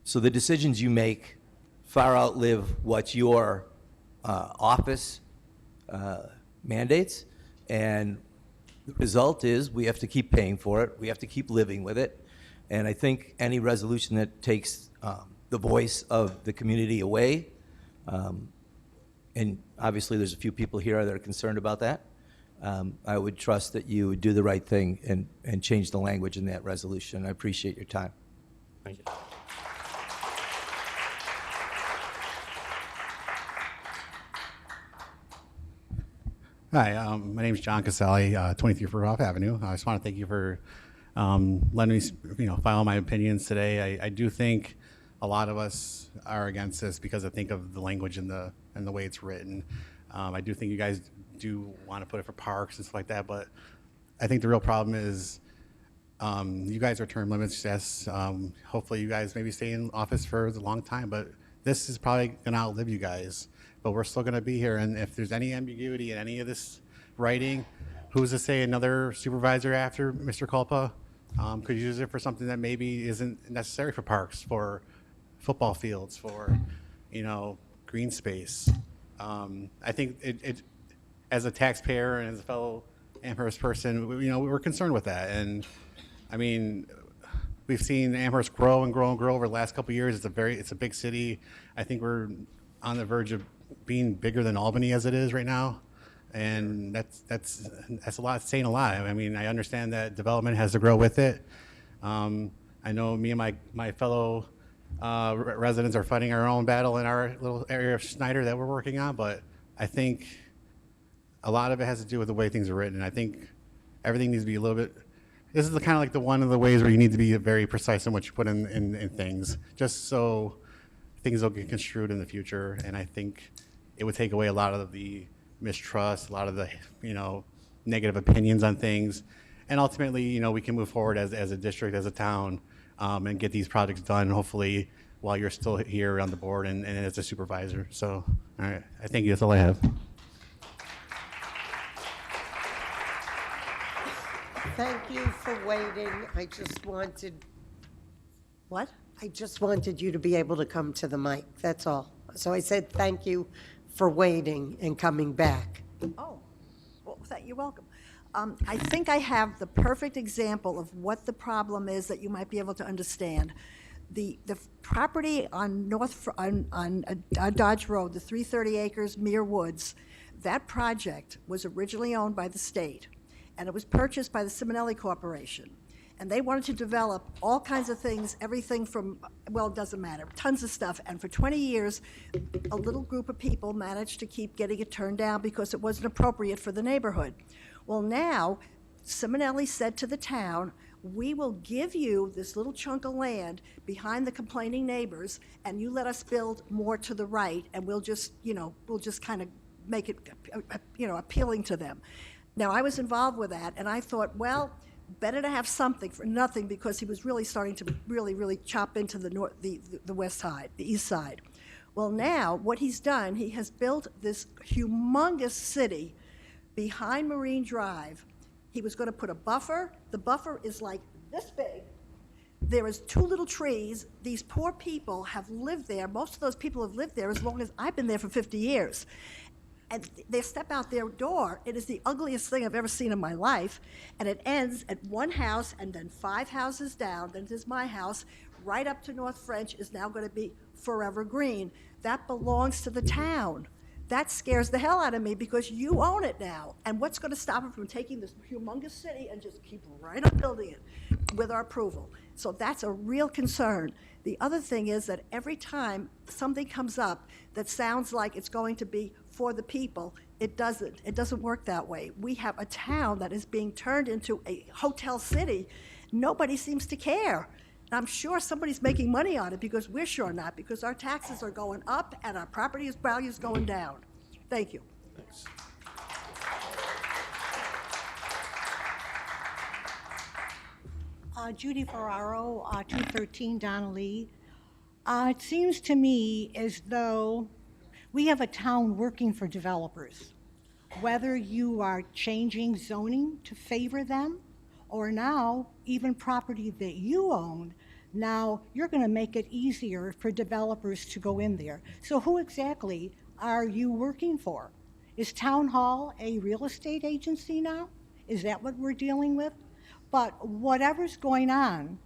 Speaker 16: So the decisions you make far outlive what your office mandates, and the result is we have to keep paying for it, we have to keep living with it, and I think any resolution that takes the voice of the community away, and obviously there's a few people here that are concerned about that, I would trust that you would do the right thing and change the language in that resolution. I appreciate your time.
Speaker 1: Thank you.
Speaker 17: Hi, my name is John Caselli, 23 Fruhoff Avenue. I just want to thank you for letting me, file my opinions today. I do think a lot of us are against this because I think of the language and the way it's written. I do think you guys do want to put it for parks and stuff like that, but I think the real problem is you guys are term limits. Yes, hopefully you guys maybe stay in office for a long time, but this is probably going to outlive you guys. But we're still going to be here, and if there's any ambiguity in any of this writing, who's to say another supervisor after Mr. Culpa could use it for something that maybe isn't necessary for parks, for football fields, for, green space. I think it as a taxpayer and as a fellow Amherst person, we're concerned with that. And I mean, we've seen Amherst grow and grow and grow over the last couple of years. It's a big city. I think we're on the verge of being bigger than Albany as it is right now. And that's a lot, saying a lot. I mean, I understand that development has to grow with it. I know me and my fellow residents are fighting our own battle in our little area of Snyder that we're working on, but I think a lot of it has to do with the way things are written. I think everything needs to be a little bit, this is kind of like one of the ways where you need to be very precise in what you put in things, just so things don't get construed in the future. And I think it would take away a lot of the mistrust, a lot of the, negative opinions on things. And ultimately, we can move forward as a district, as a town, and get these projects done, hopefully, while you're still here on the board and as a supervisor. So, all right, I thank you. That's all I have.
Speaker 10: Thank you for waiting. I just wanted,
Speaker 4: What?
Speaker 10: I just wanted you to be able to come to the mic, that's all. So I said thank you for waiting and coming back.
Speaker 4: Oh, well, you're welcome. I think I have the perfect example of what the problem is that you might be able to understand. The property on on Dodge Road, the 330 acres, Mere Woods, that project was originally owned by the state, and it was purchased by the Simonelli Corporation. And they wanted to develop all kinds of things, everything from, well, it doesn't matter, tons of stuff. And for 20 years, a little group of people managed to keep getting it turned down because it wasn't appropriate for the neighborhood. Well, now, Simonelli said to the town, we will give you this little chunk of land behind the complaining neighbors, and you let us build more to the right, and we'll just kind of make it, appealing to them. Now, I was involved with that, and I thought, well, better to have something for nothing, because he was really starting to really chop into the west side, the east side. Well, now, what he's done, he has built this humongous city behind Marine Drive. He was going to put a buffer. The buffer is like this big. There is 2 little trees. These poor people have lived there. Most of those people have lived there as long as I've been there for 50 years. And they step out their door. It is the ugliest thing I've ever seen in my life. And it ends at one house and then 5 houses down. Then there's my house. Right up to North French is now going to be forever green. That belongs to the town. That scares the hell out of me, because you own it now. And what's going to stop it from taking this humongous city and just keep right on building it with our approval? So that's a real concern. The other thing is that every time something comes up that sounds like it's going to be for the people, it doesn't. It doesn't work that way. We have a town that is being turned into a hotel city. Nobody seems to care. And I'm sure somebody's making money on it, because we're sure not, because our taxes are going up and our property value is going down. Thank you.
Speaker 1: Thanks.
Speaker 18: Judy Ferraro, 213 Donnelly. It seems to me as though we have a town working for developers. Whether you are changing zoning to favor them, or now even property that you own, now you're going to make it easier for developers to go in there. So who exactly are you working for? Is Town Hall a real estate agency now? Is that what we're dealing with? But whatever's going on,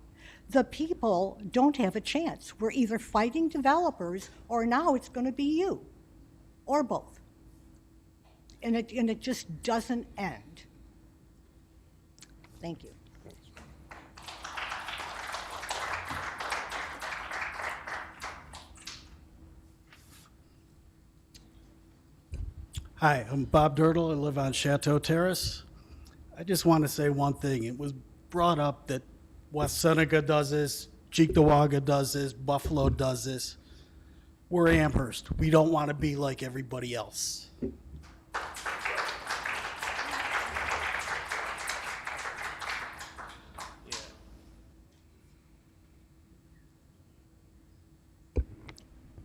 Speaker 18: the people don't have a chance. We're either fighting developers, or now it's going to be you, or both. And it just doesn't end. Thank you.
Speaker 19: Hi, I'm Bob Dirtle. I live on Chateau Terrace. I just want to say one thing. It was brought up that West Seneca does this, Cheektowaga does this, Buffalo does this. We're Amherst. We don't want to be like everybody else.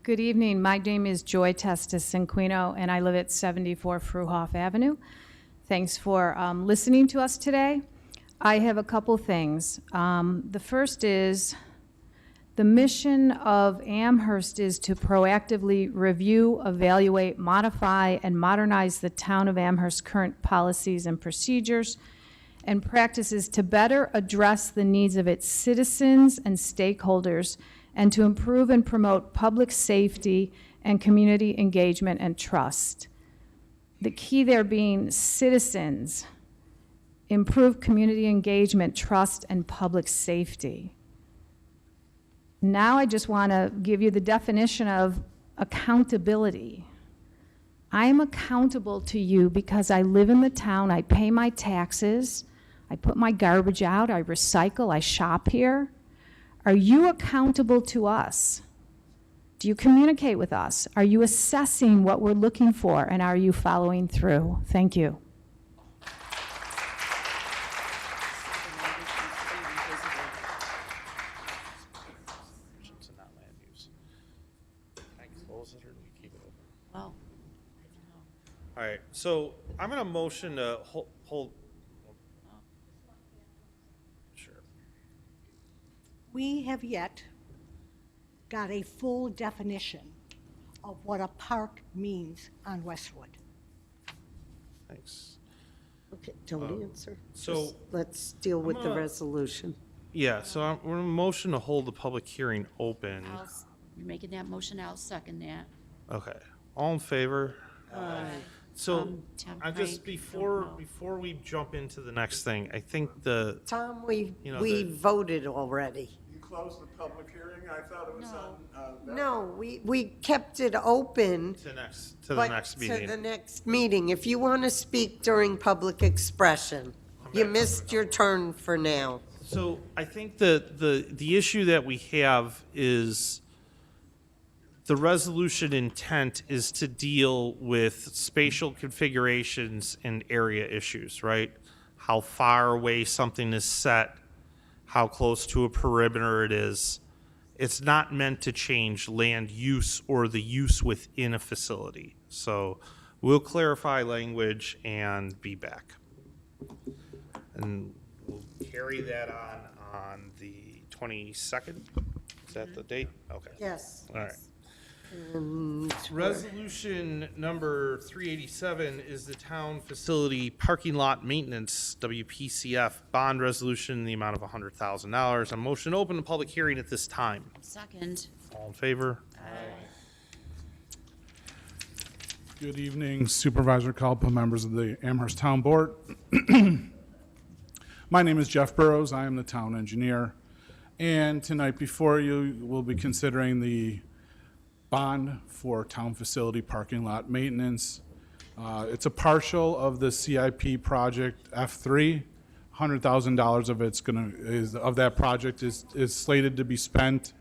Speaker 20: Good evening. My name is Joy Testis Cinquino, and I live at 74 Fruhoff Avenue. Thanks for listening to us today. I have a couple things. The first is the mission of Amherst is to proactively review, evaluate, modify, and modernize the town of Amherst's current policies and procedures and practices to better address the needs of its citizens and stakeholders and to improve and promote public safety and community engagement and trust. The key there being citizens, improve community engagement, trust, and public safety. Now I just want to give you the definition of accountability. I am accountable to you because I live in the town, I pay my taxes, I put my garbage out, I recycle, I shop here. Are you accountable to us? Do you communicate with us? Are you assessing what we're looking for, and are you following through? Thank you.
Speaker 2: Well,
Speaker 1: All right, so I'm going to motion to hold. Sure.
Speaker 18: We have yet got a full definition of what a park means on Westwood.
Speaker 1: Thanks.
Speaker 10: Okay, don't answer.
Speaker 1: so
Speaker 10: Just let's deal with the
Speaker 1: gonna-
Speaker 10: resolution.
Speaker 1: Yeah, so we're going to motion to hold the public hearing open.
Speaker 2: you're making that motion, I'll second that.
Speaker 1: Okay, all in favor? So,
Speaker 2: Tom
Speaker 1: I just,
Speaker 2: Craig,
Speaker 1: before we jump into the next thing, I think the,
Speaker 10: Tom, we
Speaker 1: You know,
Speaker 10: we
Speaker 1: the-
Speaker 10: voted already.
Speaker 21: You closed the public hearing? I thought it was on.
Speaker 10: No, we kept it open.
Speaker 1: to the next
Speaker 10: but
Speaker 1: meeting.
Speaker 10: To the next meeting. If you want to speak during public expression, you missed your turn for now.
Speaker 1: So I think the issue that we have is the resolution intent is to deal with spatial configurations and area issues, right? How far away something is set, how close to a perimeter it is. It's not meant to change land use or the use within a facility. So we'll clarify language and be back. And we'll carry that on the 22nd? Is that the date? Okay.
Speaker 10: Yes.
Speaker 1: All right.
Speaker 10: And
Speaker 1: Resolution number 387 is the town facility parking lot maintenance, WPCF, bond resolution in the amount of $100,000. A motion to open the public hearing at this time.
Speaker 2: Second.
Speaker 1: All in favor?
Speaker 22: Good evening, Supervisor Kalpa, members of the Amherst Town Board. My name is Jeff Burrows. I am the town engineer. And tonight before you, we'll be considering the bond for town facility parking lot maintenance. It's a partial of the CIP project F3. $100,000 of that project is slated to be spent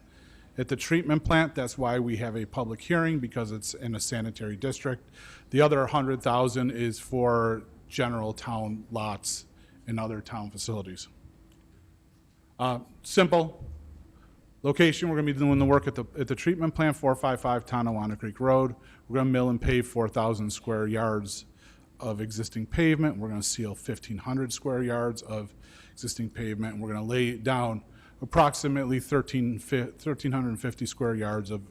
Speaker 22: at the treatment plant. That's why we have a public hearing, because it's in a sanitary district. The other 100,000 is for general town lots and other town facilities. Simple. Location, we're going to be doing the work at the treatment plant, 455 Tonawanda Creek Road. We're going to mill and pave 4,000 square yards of existing pavement. We're going to seal 1,500 square yards of existing pavement. And we're going to lay down approximately 1,350 square yards of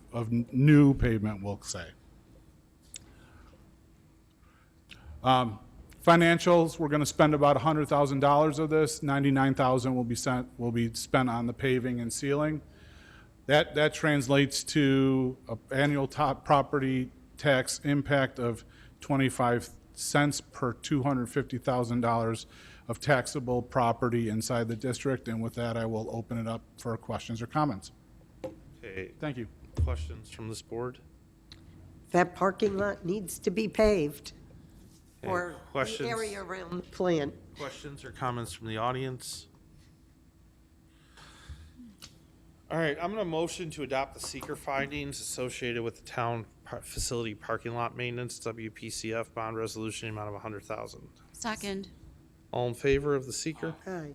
Speaker 22: new pavement, we'll say. Financials, we're going to spend about $100,000 of this. $99,000 will be spent on the paving and sealing. That translates to an annual top property tax impact of 25 cents per $250,000 of taxable property inside the district. And with that, I will open it up for questions or comments.
Speaker 1: Okay.
Speaker 22: Thank you.
Speaker 1: Questions from this board?
Speaker 10: that parking lot needs to be paved,
Speaker 1: Okay,
Speaker 10: or the
Speaker 1: questions?
Speaker 10: area around the plant.
Speaker 1: Questions or comments from the audience? All right, I'm going to motion to adopt the seeker findings associated with the town facility parking lot maintenance, WPCF bond resolution, amount of $100,000.
Speaker 2: Second.
Speaker 1: All in favor of the seeker?
Speaker 10: Aye.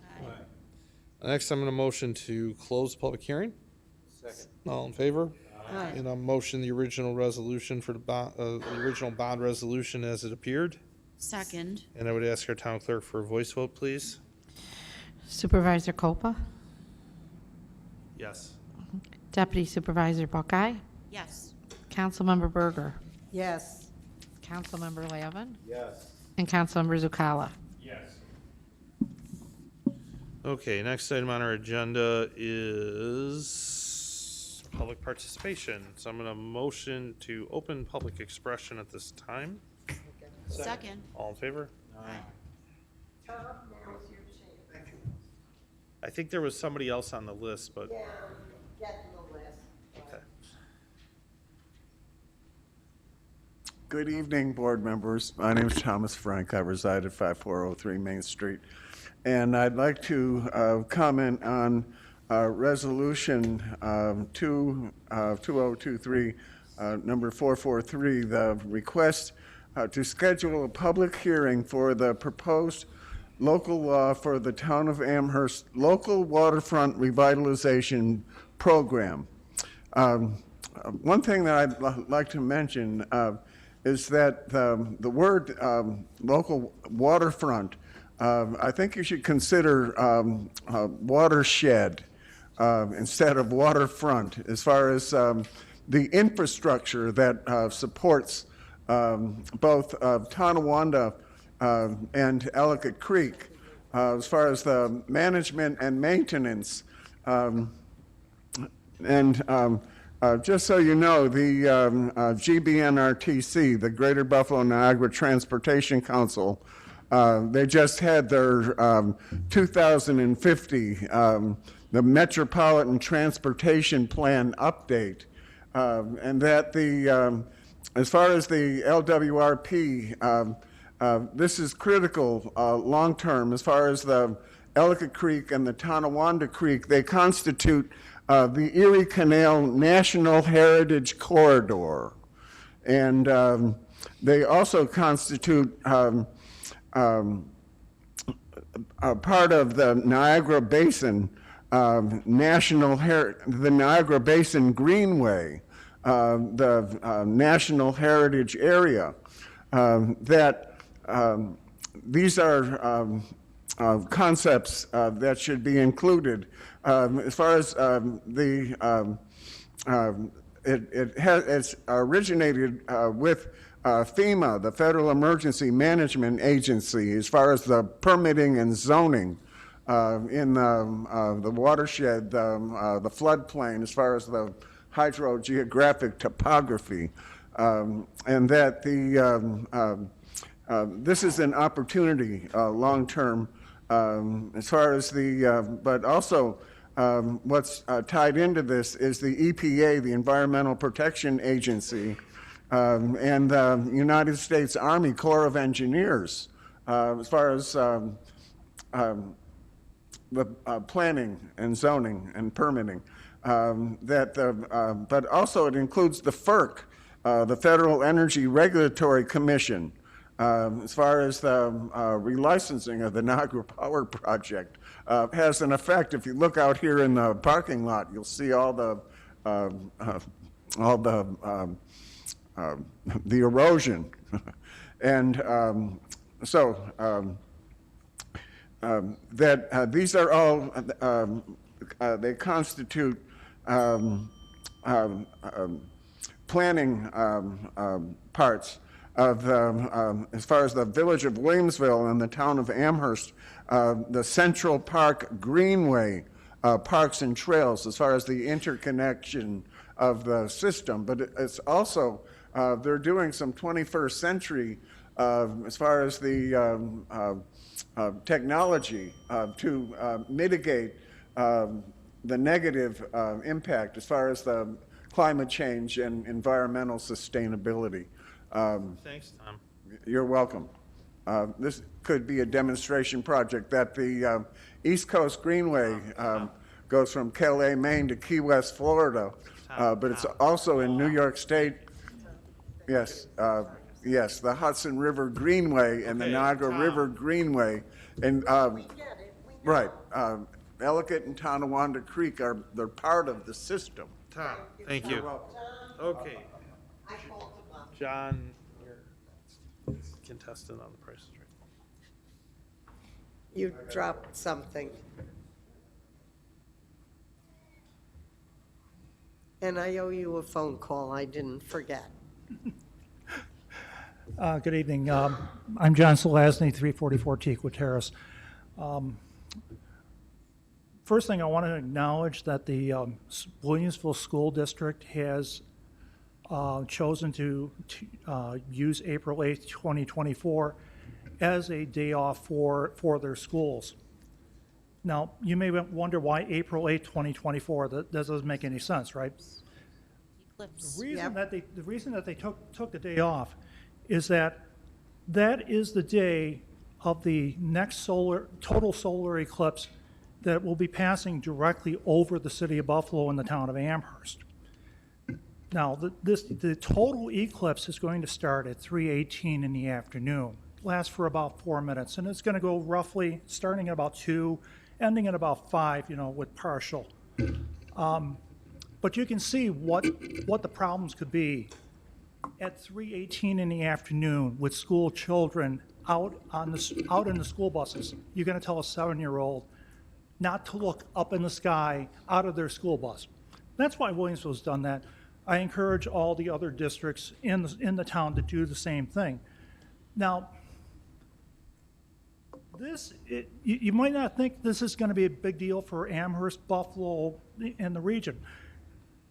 Speaker 1: Next, I'm going to motion to close the public hearing.
Speaker 16: Second.
Speaker 1: All in favor?
Speaker 10: Aye.
Speaker 1: And I'll motion the original resolution for the original bond resolution as it appeared.
Speaker 2: Second.
Speaker 1: And I would ask our town clerk for a voice vote, please.
Speaker 3: Supervisor Colpa,
Speaker 1: Yes.
Speaker 3: Deputy Supervisor Buckeye,
Speaker 2: Yes.
Speaker 3: Councilmember Berger,
Speaker 10: Yes.
Speaker 3: Councilmember Lavin,
Speaker 16: Yes.
Speaker 3: and Councilmember Zucala.
Speaker 1: Okay, next item on our agenda is public participation. So I'm going to motion to open public expression at this time.
Speaker 2: Second.
Speaker 1: All in favor? I think there was somebody else on the list, but.
Speaker 10: Yeah, getting the list.
Speaker 1: Okay.
Speaker 21: Good evening, board members. My name is Thomas Frank. I reside at 5403 Main Street. And I'd like to comment on Resolution 2023, number 443, the request to schedule a public hearing for the proposed local law for the town of Amherst local waterfront revitalization program. One thing that I'd like to mention is that the word local waterfront, I think you should consider watershed instead of waterfront as far as the infrastructure that supports both Tonawanda and Ellicott Creek, as far as the management and maintenance. Just so you know, the GBNRTC, the Greater Buffalo Niagara Transportation Council, they just had their 2050, the Metropolitan Transportation Plan update, and that the, as far as the LWRP, this is critical long-term as far as the Ellicott Creek and the Tonawanda Creek. They constitute the Erie Canal National Heritage Corridor. And they also constitute a part of the Niagara Basin, the Niagara Basin Greenway, the National Heritage Area, that these are concepts that should be included. As far as it's originated with FEMA, the Federal Emergency Management Agency, as far as the permitting and zoning in the watershed, the floodplain, as far as the hydrogeographic topography, and that this is an opportunity long-term as far as the, but also what's tied into this is the EPA, the Environmental Protection Agency, and the United States Army Corps of Engineers, as far as the planning and zoning and permitting. But also it includes the FERC, the Federal Energy Regulatory Commission, as far as the relicensing of the Niagara Power Project has an effect. If you look out here in the parking lot, you'll see all the erosion, and that these are all they constitute planning parts of as far as the village of Williamsville and the town of Amherst, the Central Park Greenway, parks and trails, as far as the interconnection of the system. But it's also, they're doing some 21st century as far as the technology to mitigate the negative impact as far as the climate change and environmental sustainability.
Speaker 1: Thanks, Tom.
Speaker 21: You're welcome. This could be a demonstration project that the East Coast Greenway goes from Calais, Maine to Key West, Florida. But it's also in New York State. Yes, yes, the Hudson River Greenway and the Niagara River Greenway. And, right, Ellicott and Tonawanda Creek they're part of the system.
Speaker 1: Tom, thank you. Okay. John, you're contestant on the Price is Right.
Speaker 10: You dropped something. And I owe you a phone call. I didn't forget.
Speaker 5: Good evening. I'm John Selazny, 344 Teakwood Terrace. First thing, I want to acknowledge that the Williamsville School District has chosen to use April 8th, 2024 as a day off for their schools. Now, you may wonder why April 8th, 2024. That doesn't make any sense, right?
Speaker 2: Eclipse.
Speaker 5: The reason that they took the day off is that is the day of the next total solar eclipse that will be passing directly over the city of Buffalo and the town of Amherst. Now, the total eclipse is going to start at 3:18 in the afternoon, last for about 4 minutes, and it's going to go roughly starting at about 2, ending at about 5, with partial. But you can see what the problems could be at 3:18 in the afternoon with school children out in the school buses. You're going to tell a 7-year-old not to look up in the sky out of their school bus. That's why Williamsville's done that. I encourage all the other districts in the town to do the same thing. Now, you might not think this is going to be a big deal for Amherst, Buffalo, and the region.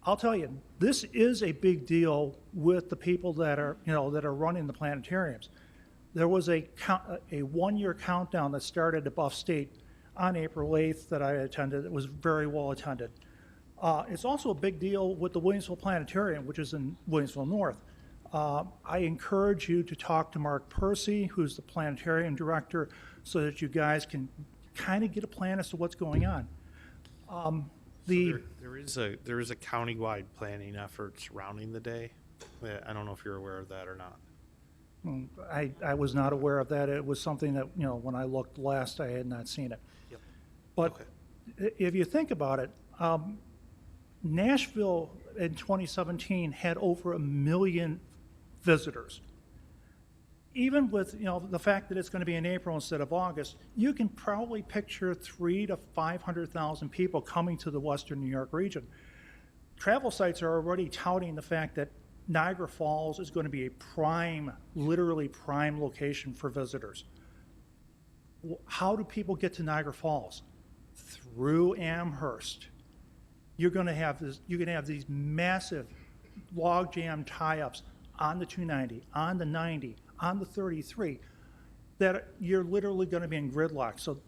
Speaker 5: I'll tell you, this is a big deal with the people that are running the planetariums. There was a 1-year countdown that started at Buff State on April 8th that I attended. It was very well attended. It's also a big deal with the Williamsville Planetarium, which is in Williamsville North. I encourage you to talk to Mark Percy, who's the planetarium director, so that you guys can kind of get a plan as to what's going on.
Speaker 1: There is a countywide planning effort surrounding the day. I don't know if you're aware of that or not.
Speaker 5: I was not aware of that. It was something that, when I looked last, I had not seen it.
Speaker 1: Yep.
Speaker 5: But if you think about it, Nashville in 2017 had over 1 million visitors. Even with the fact that it's going to be in April instead of August, you can probably picture 300,000 to 500,000 people coming to the Western New York region. Travel sites are already touting the fact that Niagara Falls is going to be a literally prime location for visitors. How do people get to Niagara Falls? Through Amherst. You're going to have these massive logjam tie-ups on the 290, on the 90, on the 33, that you're literally going to be in gridlock. So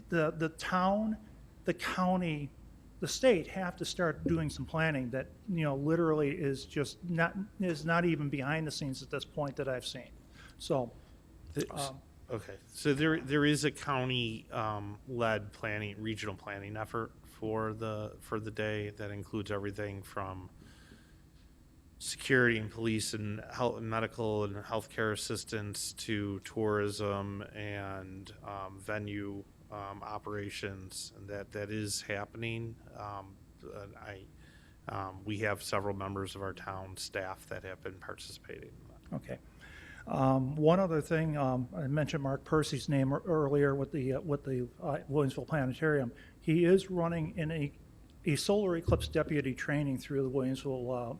Speaker 5: the town, the county, the state have to start doing some planning that literally is just not even behind the scenes at this point that I've seen. So.
Speaker 1: Okay, so there is a county led regional planning effort for the day that includes everything from security and police and health and medical and healthcare assistance to tourism and venue operations, and that is happening. We have several members of our town staff that have been participating in that.
Speaker 5: Okay. One other thing, I mentioned Mark Percy's name earlier with the Williamsville Planetarium. He is running in a solar eclipse deputy training through the Williamsville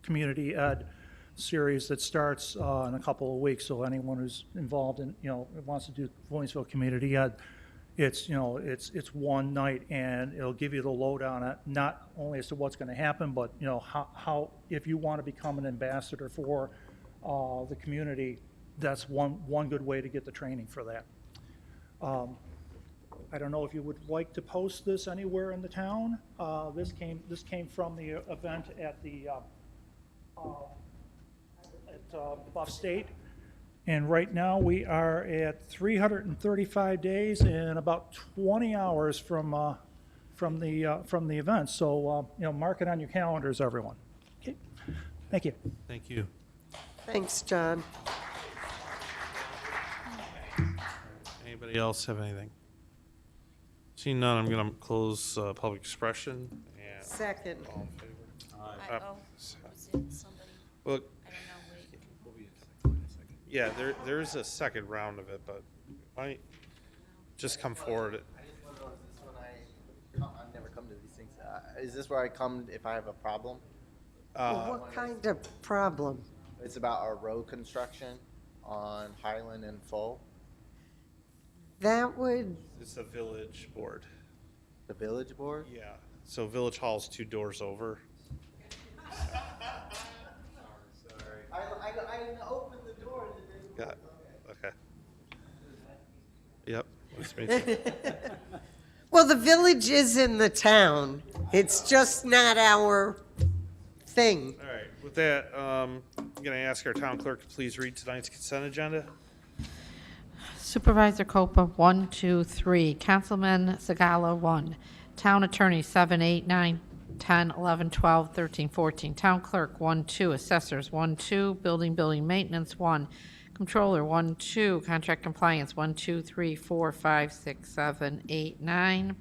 Speaker 5: Community Ed series that starts in a couple of weeks. So anyone who's involved in wants to do Williamsville Community Ed, it's one night, and it'll give you the lowdown on not only as to what's going to happen, but how if you want to become an ambassador for the community, that's one good way to get the training for that. I don't know if you would like to post this anywhere in the town. This came from the event at the Buff State, and right now we are at 335 days and about 20 hours from from the event. So, mark it on your calendars, everyone. Okay, thank you.
Speaker 1: Thank you.
Speaker 10: Thanks, John.
Speaker 1: Anybody else have anything? Seeing none, I'm going to close public expression. And
Speaker 10: Second.
Speaker 1: all in favor? Well, yeah, there is a second round of it, but might just come forward.
Speaker 6: I've never come to these things. Is this where I come if I have a problem?
Speaker 10: What kind of problem?
Speaker 6: It's about our road construction on Highland and Full.
Speaker 10: That would,
Speaker 1: It's a village board.
Speaker 6: The village board?
Speaker 1: Yeah. So Village Hall's 2 doors over.
Speaker 6: I opened the door and it didn't.
Speaker 1: Okay. Yep. Nice to meet you.
Speaker 10: well, the village is in the town. It's just not our thing.
Speaker 1: All right. With that, I'm going to ask our town clerk to please read tonight's consent agenda.
Speaker 3: Supervisor Copa, 1, 2, 3. Councilman Sagala, 1. Town Attorney, 7, 8, 9, 10, 11, 12, 13, 14. Town Clerk, 1, 2. Assessors, 1, 2. Building Maintenance, 1. Controller, 1, 2. Contract Compliance, 1, 2, 3, 4, 5, 6, 7, 8, 9.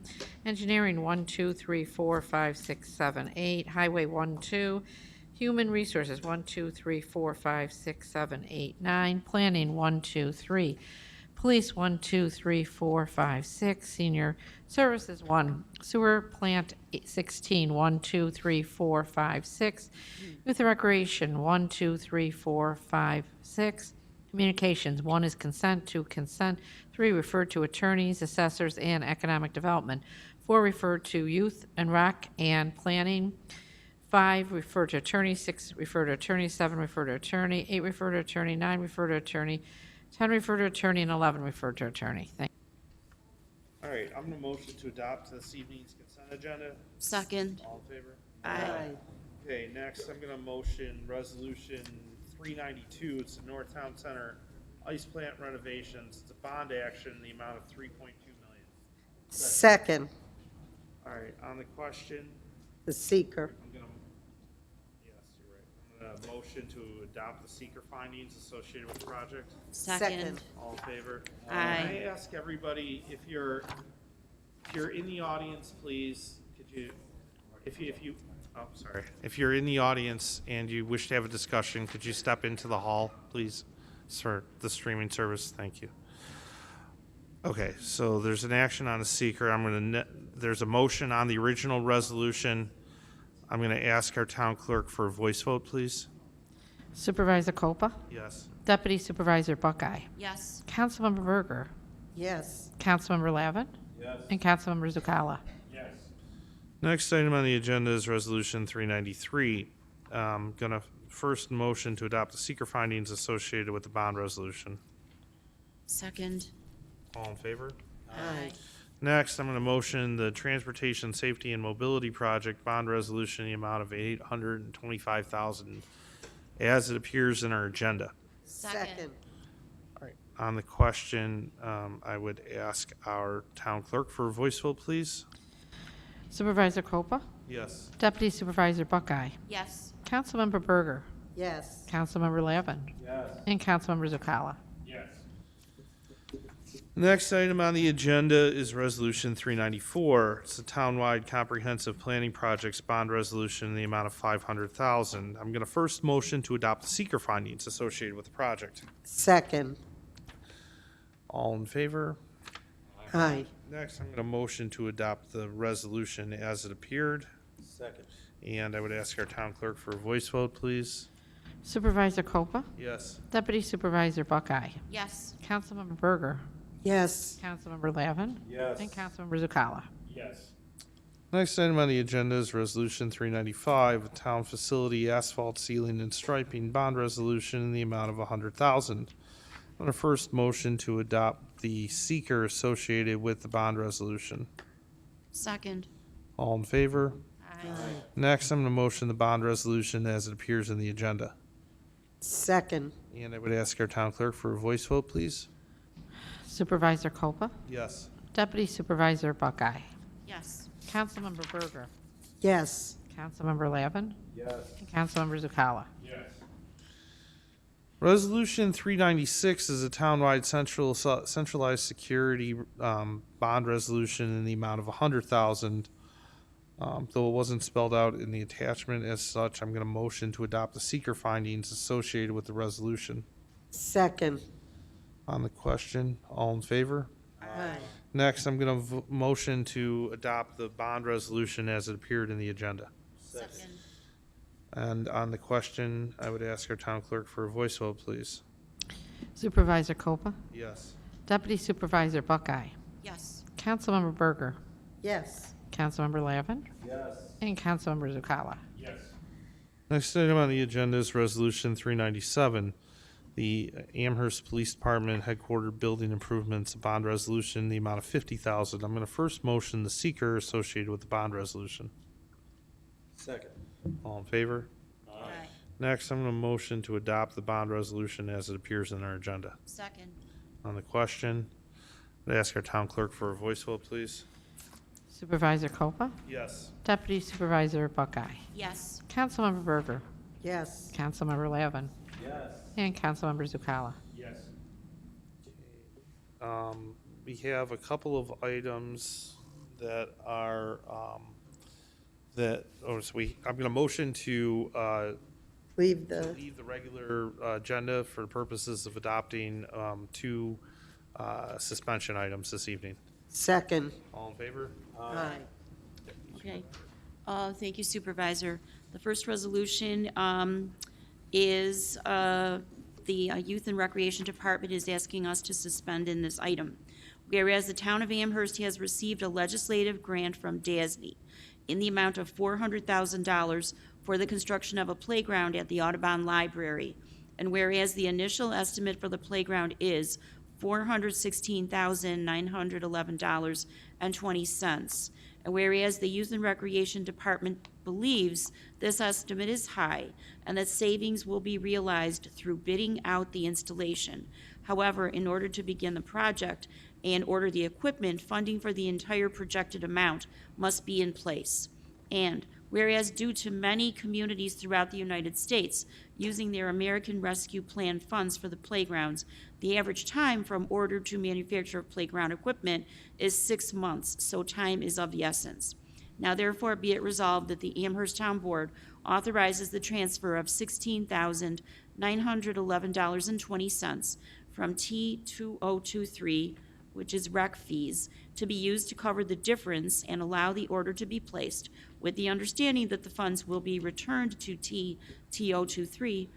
Speaker 3: Engineering, 1, 2, 3, 4, 5, 6, 7, 8. Highway, 1, 2. Human Resources, 1, 2, 3, 4, 5, 6, 7, 8, 9. Planning, 1, 2, 3. Police, 1, 2, 3, 4, 5, 6. Senior Services, 1. Sewer Plant, 16, 1, 2, 3, 4, 5, 6. Youth and Recreation, 1, 2, 3, 4, 5, 6. Communications, 1 is consent, 2 consent, 3 referred to attorneys, assessors, and economic development, 4 referred to youth and rec and planning, 5 refer to attorney, 6 refer to attorney, 7 refer to attorney, 8 refer to attorney, 9 refer to attorney, 10 refer to attorney, and 11 refer to attorney. Thank you.
Speaker 1: All right. I'm going to motion to adopt this evening's consent agenda.
Speaker 2: Second.
Speaker 1: All in favor?
Speaker 10: Aye.
Speaker 1: Okay, next I'm going to motion Resolution 392. It's the Northtown Center Ice Plant renovations. It's a bond action in the amount of $3.2 million.
Speaker 10: Second.
Speaker 1: All right, on the question,
Speaker 10: The seeker.
Speaker 1: I'm going to, yes, you're right. I'm going to motion to adopt the seeker findings associated with the project.
Speaker 2: Second.
Speaker 1: All in favor?
Speaker 2: Aye.
Speaker 1: I ask everybody, if you're in the audience, please, could you, if you, oh, sorry. If you're in the audience and you wish to have a discussion, could you step into the hall, please, for the streaming service? Thank you. Okay, so there's an action on the seeker. There's a motion on the original resolution. I'm going to ask our town clerk for a voice vote, please.
Speaker 3: Supervisor Copa?
Speaker 1: Yes.
Speaker 3: Deputy Supervisor Buckeye?
Speaker 2: Yes.
Speaker 3: Councilmember Berger?
Speaker 10: Yes.
Speaker 3: Councilmember Lavin?
Speaker 1: Yes.
Speaker 3: And Councilmember Zucala?
Speaker 1: Next item on the agenda is Resolution 393. Going to first motion to adopt the seeker findings associated with the bond resolution.
Speaker 2: Second.
Speaker 1: All in favor?
Speaker 2: Aye.
Speaker 1: Next, I'm going to motion the Transportation Safety and Mobility Project bond resolution in the amount of $825,000 as it appears in our agenda.
Speaker 10: Second.
Speaker 1: All right. On the question, I would ask our town clerk for a voice vote, please.
Speaker 3: Supervisor Copa?
Speaker 1: Yes.
Speaker 3: Deputy Supervisor Buckeye?
Speaker 2: Yes.
Speaker 3: Councilmember Berger?
Speaker 10: Yes.
Speaker 3: Councilmember Lavin?
Speaker 1: Yes.
Speaker 3: And Councilmember Zucala?
Speaker 1: Yes. Next item on the agenda is Resolution 394. It's a townwide comprehensive planning projects bond resolution in the amount of $500,000. I'm going to first motion to adopt the seeker findings associated with the project.
Speaker 10: Second.
Speaker 1: All in favor?
Speaker 10: Aye.
Speaker 1: Next, I'm going to motion to adopt the resolution as it appeared.
Speaker 6: Second.
Speaker 1: And I would ask our town clerk for a voice vote, please.
Speaker 3: Supervisor Copa?
Speaker 1: Yes.
Speaker 3: Deputy Supervisor Buckeye?
Speaker 2: Yes.
Speaker 3: Councilmember Berger?
Speaker 10: Yes.
Speaker 3: Councilmember Lavin?
Speaker 1: Yes.
Speaker 3: And Councilmember Zucala?
Speaker 1: Yes. Next item on the agenda is Resolution 395, a town facility asphalt sealing and striping bond resolution in the amount of $100,000. I'm going to first motion to adopt the seeker associated with the bond resolution.
Speaker 2: Second.
Speaker 1: All in favor?
Speaker 2: Aye.
Speaker 1: Next, I'm going to motion the bond resolution as it appears in the agenda.
Speaker 10: Second.
Speaker 1: And I would ask our town clerk for a voice vote, please.
Speaker 3: Supervisor Copa?
Speaker 1: Yes.
Speaker 3: Deputy Supervisor Buckeye?
Speaker 2: Yes.
Speaker 3: Councilmember Berger.
Speaker 10: Yes.
Speaker 3: Councilmember Lavin.
Speaker 16: Yes.
Speaker 3: And Councilmember Zucala.
Speaker 1: Resolution 396 is a townwide centralized security bond resolution in the amount of $100,000. Though it wasn't spelled out in the attachment as such, I'm going to motion to adopt the seeker findings associated with the resolution.
Speaker 10: Second.
Speaker 1: On the question, all in favor?
Speaker 10: Aye.
Speaker 1: Next, I'm going to motion to adopt the bond resolution as it appeared in the agenda.
Speaker 2: Second.
Speaker 1: And on the question, I would ask our town clerk for a voice vote, please.
Speaker 3: Supervisor Copa.
Speaker 1: Yes.
Speaker 3: Deputy Supervisor Buckeye.
Speaker 2: Yes.
Speaker 3: Councilmember Berger.
Speaker 10: Yes.
Speaker 3: Councilmember Lavin.
Speaker 16: Yes.
Speaker 3: And Councilmember Zucala.
Speaker 1: Next item on the agenda is Resolution 397, the Amherst Police Department Headquarters Building Improvements Bond Resolution in the amount of $50,000. I'm going to first motion the seeker associated with the bond resolution.
Speaker 16: Second.
Speaker 1: All in favor?
Speaker 2: Aye.
Speaker 1: Next, I'm going to motion to adopt the bond resolution as it appears in our agenda.
Speaker 2: Second.
Speaker 1: On the question, I'd ask our town clerk for a voice vote, please.
Speaker 3: Supervisor Copa.
Speaker 1: Yes.
Speaker 3: Deputy Supervisor Buckeye.
Speaker 2: Yes.
Speaker 3: Councilmember Berger.
Speaker 10: Yes.
Speaker 3: Councilmember Lavin.
Speaker 16: Yes.
Speaker 3: And Councilmember Zucala.
Speaker 1: We have a couple of items that are, I'm going to motion to
Speaker 10: Leave the,
Speaker 1: leave the regular agenda for purposes of adopting two suspension items this evening.
Speaker 10: second.
Speaker 1: All in favor?
Speaker 10: Aye.
Speaker 2: Okay. Thank you, Supervisor. The first resolution is the Youth and Recreation Department is asking us to suspend in this item. Whereas the town of Amherst has received a legislative grant from DASNY in the amount of $400,000 for the construction of a playground at the Audubon Library. And whereas the initial estimate for the playground is $416,911.20. And whereas the Youth and Recreation Department believes this estimate is high and that savings will be realized through bidding out the installation. However, in order to begin the project and order the equipment, funding for the entire projected amount must be in place. And whereas due to many communities throughout the United States using their American Rescue Plan funds for the playgrounds, the average time from order to manufacture of playground equipment is 6 months, so time is of the essence. Now therefore be it resolved that the Amherst Town Board authorizes the transfer of $16,911.20 from T2023, which is rec fees, to be used to cover the difference and allow the order to be placed, with the understanding that the funds will be returned to T023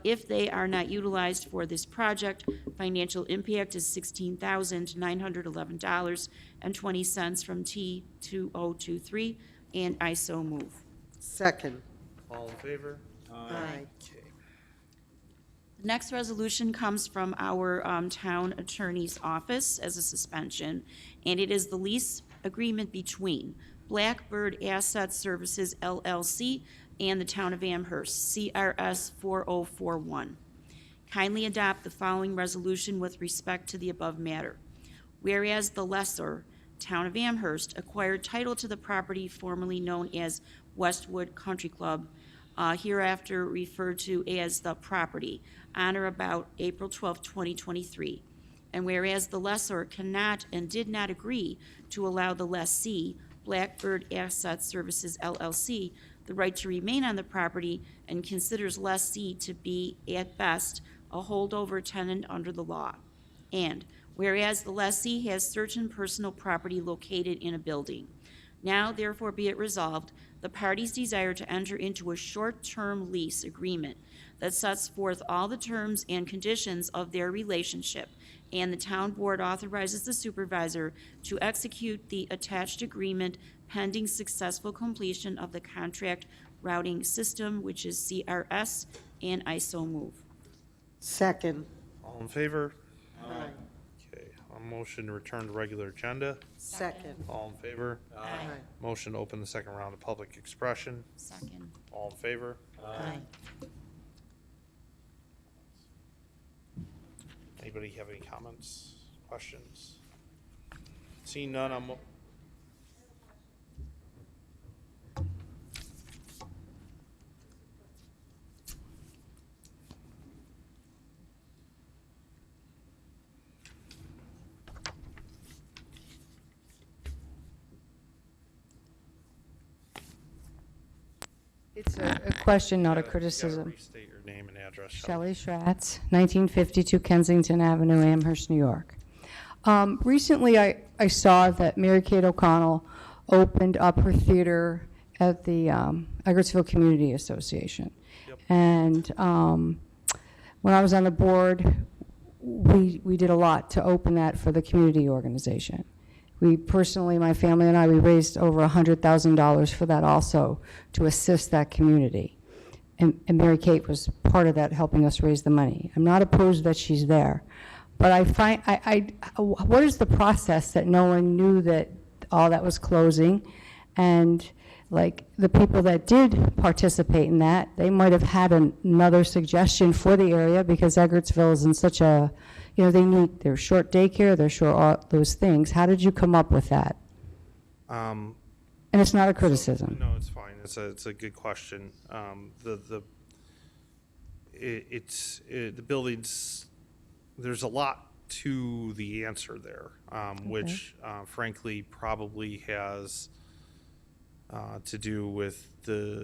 Speaker 2: if they are not utilized for this project. Financial impact is $16,911.20 from T2023, and I so move.
Speaker 10: Second.
Speaker 1: All in favor?
Speaker 10: Aye.
Speaker 2: The next resolution comes from our town attorney's office as a suspension, and it is the lease agreement between Blackbird Asset Services LLC and the town of Amherst, CRS 4041. Kindly adopt the following resolution with respect to the above matter. Whereas the lessor, town of Amherst, acquired title to the property formerly known as Westwood Country Club, hereafter referred to as the property, on or about April 12, 2023. And whereas the lessor cannot and did not agree to allow the lessee, Blackbird Asset Services LLC, the right to remain on the property and considers lessee to be, at best, a holdover tenant under the law. And whereas the lessee has certain personal property located in a building. Now therefore be it resolved, the parties desire to enter into a short-term lease agreement that sets forth all the terms and conditions of their relationship, and the town board authorizes the supervisor to execute the attached agreement pending successful completion of the contract routing system, which is CRS, and I so move.
Speaker 10: Second.
Speaker 1: All in favor?
Speaker 10: Aye.
Speaker 1: Okay, a motion to return to regular agenda.
Speaker 10: Second.
Speaker 1: All in favor?
Speaker 10: Aye.
Speaker 1: Motion to open the second round of public expression.
Speaker 2: Second.
Speaker 1: All in favor?
Speaker 10: Aye.
Speaker 1: Anybody have any comments, questions? Seeing none,
Speaker 7: It's a question, not a
Speaker 1: You gotta
Speaker 7: criticism.
Speaker 1: restate your name and address,
Speaker 7: Shelley Schratz, 1952 Kensington Avenue, Amherst, New York. Recently, I saw that Mary Kate O'Connell opened up her theater at the Edwardsville Community Association. And when I was on the board, we did a lot to open that for the community organization. We personally, my family and I, we raised over $100,000 for that also to assist that community. And Mary Kate was part of that, helping us raise the money. I'm not opposed that she's there, but I find, what is the process that no one knew that all that was closing? And like the people that did participate in that, they might have had another suggestion for the area because Edwardsville is in such a, you know, they need their short daycare, their short, all those things. How did you come up with that? And it's not a criticism.
Speaker 1: No, it's fine. It's a good question. The buildings, there's a lot to the answer there, which frankly probably has to do with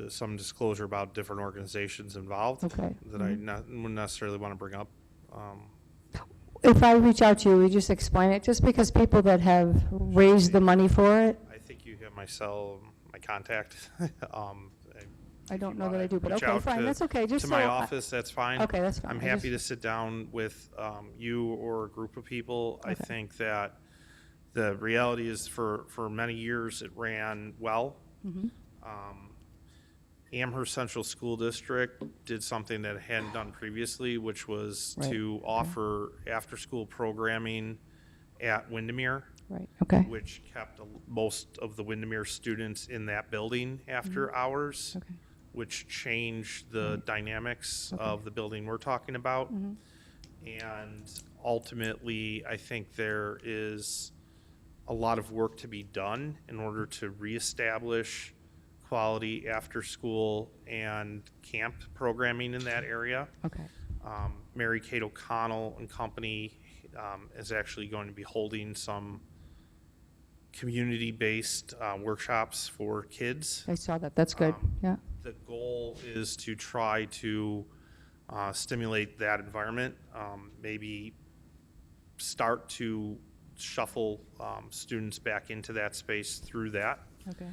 Speaker 1: some disclosure about different organizations involved that I wouldn't necessarily want to bring up.
Speaker 7: If I reach out to you, will you just explain it? Just because people that have raised the money for it?
Speaker 1: I think you have my contact.
Speaker 7: I don't know that I do, but
Speaker 1: reach
Speaker 7: okay,
Speaker 1: out
Speaker 7: fine, that's okay. Just
Speaker 1: to
Speaker 7: so
Speaker 1: my
Speaker 7: I-
Speaker 1: office, that's fine.
Speaker 7: Okay, that's fine.
Speaker 1: I'm
Speaker 7: I
Speaker 1: happy
Speaker 7: just-
Speaker 1: to sit down with you or a group of people. I think that the reality is for many years it ran well.
Speaker 7: Mhm.
Speaker 1: Amherst Central School District did something that it hadn't done previously, which was
Speaker 7: Right,
Speaker 1: to
Speaker 7: okay.
Speaker 1: offer after-school programming at Windermere.
Speaker 7: Right, okay.
Speaker 1: Which kept most of the Windermere students in that building after
Speaker 7: Mhm.
Speaker 1: hours.
Speaker 7: Okay.
Speaker 1: Which changed the dynamics of the building we're talking about.
Speaker 7: Mhm.
Speaker 1: And ultimately, I think there is a lot of work to be done in order to reestablish quality after-school and camp programming in that area.
Speaker 7: Okay.
Speaker 1: Mary Kate O'Connell and company is actually going to be holding some community-based workshops for kids.
Speaker 7: I saw that, that's good, yeah.
Speaker 1: The goal is to try to stimulate that environment, maybe start to shuffle students back into that space through that.
Speaker 7: Okay.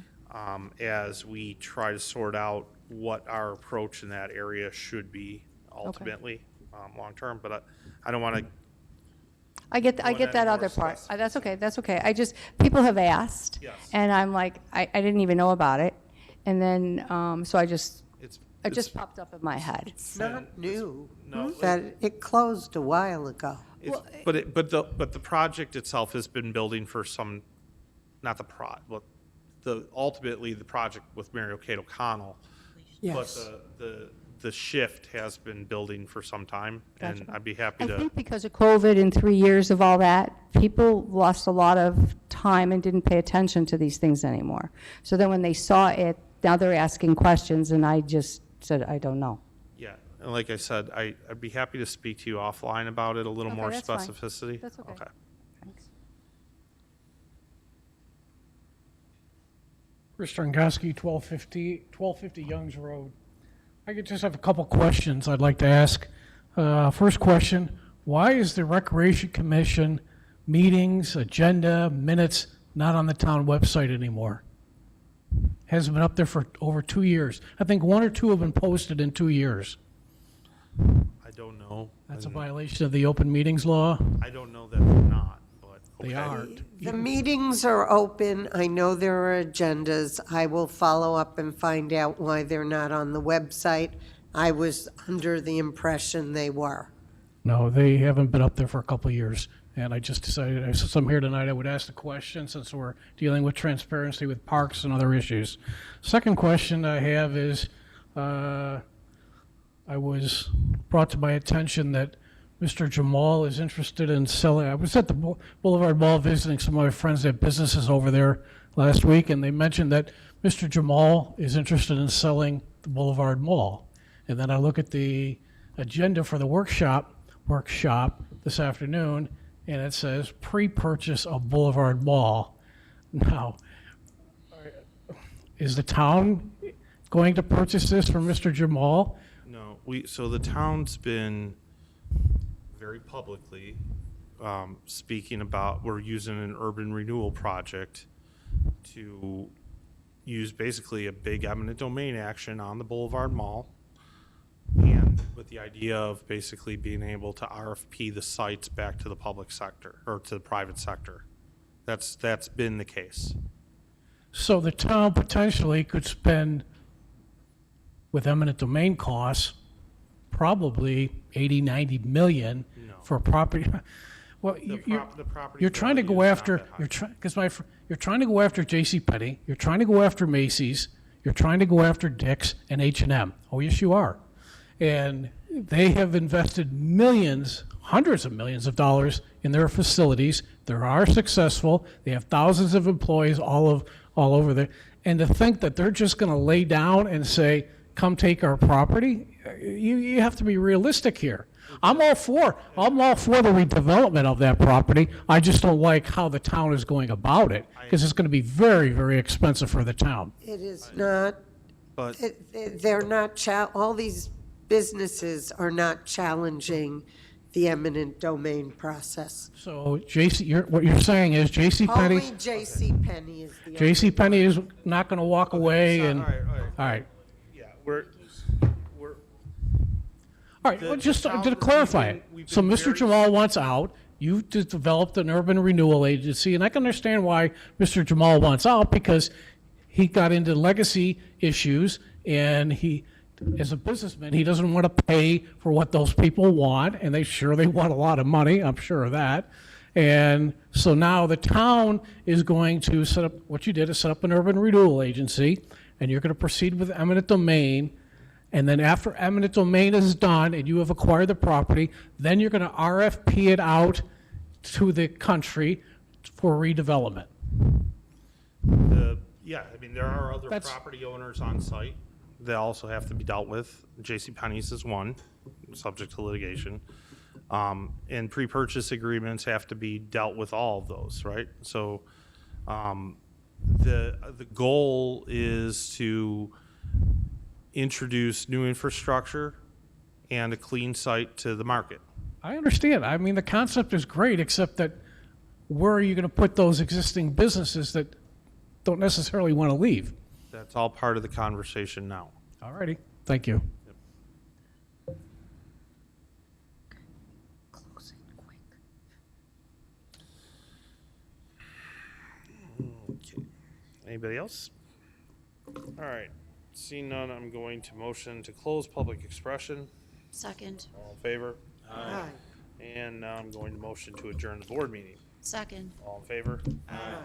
Speaker 1: As we try to sort out what our approach in that area should be ultimately, long-term, but I don't want to.
Speaker 7: I get that other part. That's okay, that's okay. I just, people have asked.
Speaker 1: Yes.
Speaker 7: And I'm like, I didn't even know about it. And then, so it just popped up in my head.
Speaker 10: It's not new.
Speaker 1: No.
Speaker 10: That it closed a while ago.
Speaker 1: But the project itself has been building for some, not the ultimately the project with Mary Kate O'Connell.
Speaker 10: Yes.
Speaker 1: But the shift has been building for some time, and
Speaker 7: Gotcha.
Speaker 1: I'd be happy
Speaker 7: I
Speaker 1: to.
Speaker 7: think because of COVID and 3 years of all that, people lost a lot of time and didn't pay attention to these things anymore. So then when they saw it, now they're asking questions, and I just said, I don't know.
Speaker 1: Yeah, and like I said, I'd be happy to speak to you offline about it, a little
Speaker 7: Okay,
Speaker 1: more
Speaker 7: that's fine.
Speaker 1: specificity.
Speaker 7: That's okay. Thanks.
Speaker 13: Chris Strongoski, 1250 Youngs Road. I could just have a couple questions I'd like to ask. First question, why is the Recreation Commission meetings, agenda, minutes not on the town website anymore? Hasn't been up there for over 2 years. I think 1 or 2 have been posted in 2 years.
Speaker 1: I don't know.
Speaker 13: That's a
Speaker 1: and
Speaker 13: violation of the open meetings law.
Speaker 1: I don't know that they're not, but
Speaker 13: They aren't.
Speaker 10: The meetings are open. I know there are agendas. I will follow up and find out why they're not on the website. I was under the impression they were.
Speaker 13: No, they haven't been up there for a couple of years. And I just decided, since I'm here tonight, I would ask the question since we're dealing with transparency with parks and other issues. Second question I have is, I was brought to my attention that Mr. Jamal is interested in selling. I was at the Boulevard Mall visiting some of my friends that have businesses over there last week, and they mentioned that Mr. Jamal is interested in selling the Boulevard Mall. And then I look at the agenda for the workshop this afternoon, and it says pre-purchase of Boulevard Mall. Now, is the town going to purchase this from Mr. Jamal?
Speaker 1: No, so the town's been very publicly speaking about, we're using an urban renewal project to use basically a big eminent domain action on the Boulevard Mall, and with the idea of basically being able to RFP the sites back to the public sector, or to the private sector. That's been the case.
Speaker 13: So the town potentially could spend, with eminent domain costs, probably 80, 90 million for property. Well, you're trying to go after, you're trying to go after JCPenney, you're trying to go after Macy's, you're trying to go after Dick's and H&M. Oh, yes, you are. And they have invested millions, hundreds of millions of dollars in their facilities. They are successful. They have thousands of employees all over there. And to think that they're just going to lay down and say, come take our property, you have to be realistic here. I'm all for the redevelopment of that property. I just don't like how the town is going about it, because it's going to be very, very expensive for the town.
Speaker 10: It is not,
Speaker 1: But
Speaker 10: they're not, all these businesses are not challenging the eminent domain process.
Speaker 13: So what you're saying is
Speaker 10: Only
Speaker 13: JCPenney,
Speaker 10: JCPenney is the.
Speaker 13: JCPenney is not going to walk away and,
Speaker 1: all right.
Speaker 13: all right.
Speaker 1: Yeah, we're
Speaker 13: All right, well, just to clarify it, so Mr. Jamal wants out, you've developed an urban renewal agency, and I can understand why Mr. Jamal wants out, because he got into legacy issues, and he, as a businessman, he doesn't want to pay for what those people want, and they want a lot of money, I'm sure of that. And so now the town is going to set up, what you did is set up an urban renewal agency, and you're going to proceed with eminent domain. And then after eminent domain is done and you have acquired the property, then you're going to RFP it out to the country for redevelopment.
Speaker 1: Yeah, I mean, there are other property owners on site that also have to be dealt with. JCPenney's is one, subject to litigation. And pre-purchase agreements have to be dealt with all of those, right? So the goal is to introduce new infrastructure and a clean site to the market.
Speaker 13: I understand. I mean, the concept is great, except that where are you going to put those existing businesses that don't necessarily want to leave?
Speaker 1: That's all part of the conversation now.
Speaker 13: All righty. Thank you.
Speaker 1: Okay. Anybody else? All right. Seeing none, I'm going to motion to close public expression.
Speaker 2: Second.
Speaker 1: All in favor?
Speaker 10: Aye.
Speaker 1: And now I'm going to motion to adjourn the board meeting.
Speaker 2: Second.
Speaker 1: All in favor?
Speaker 10: Aye.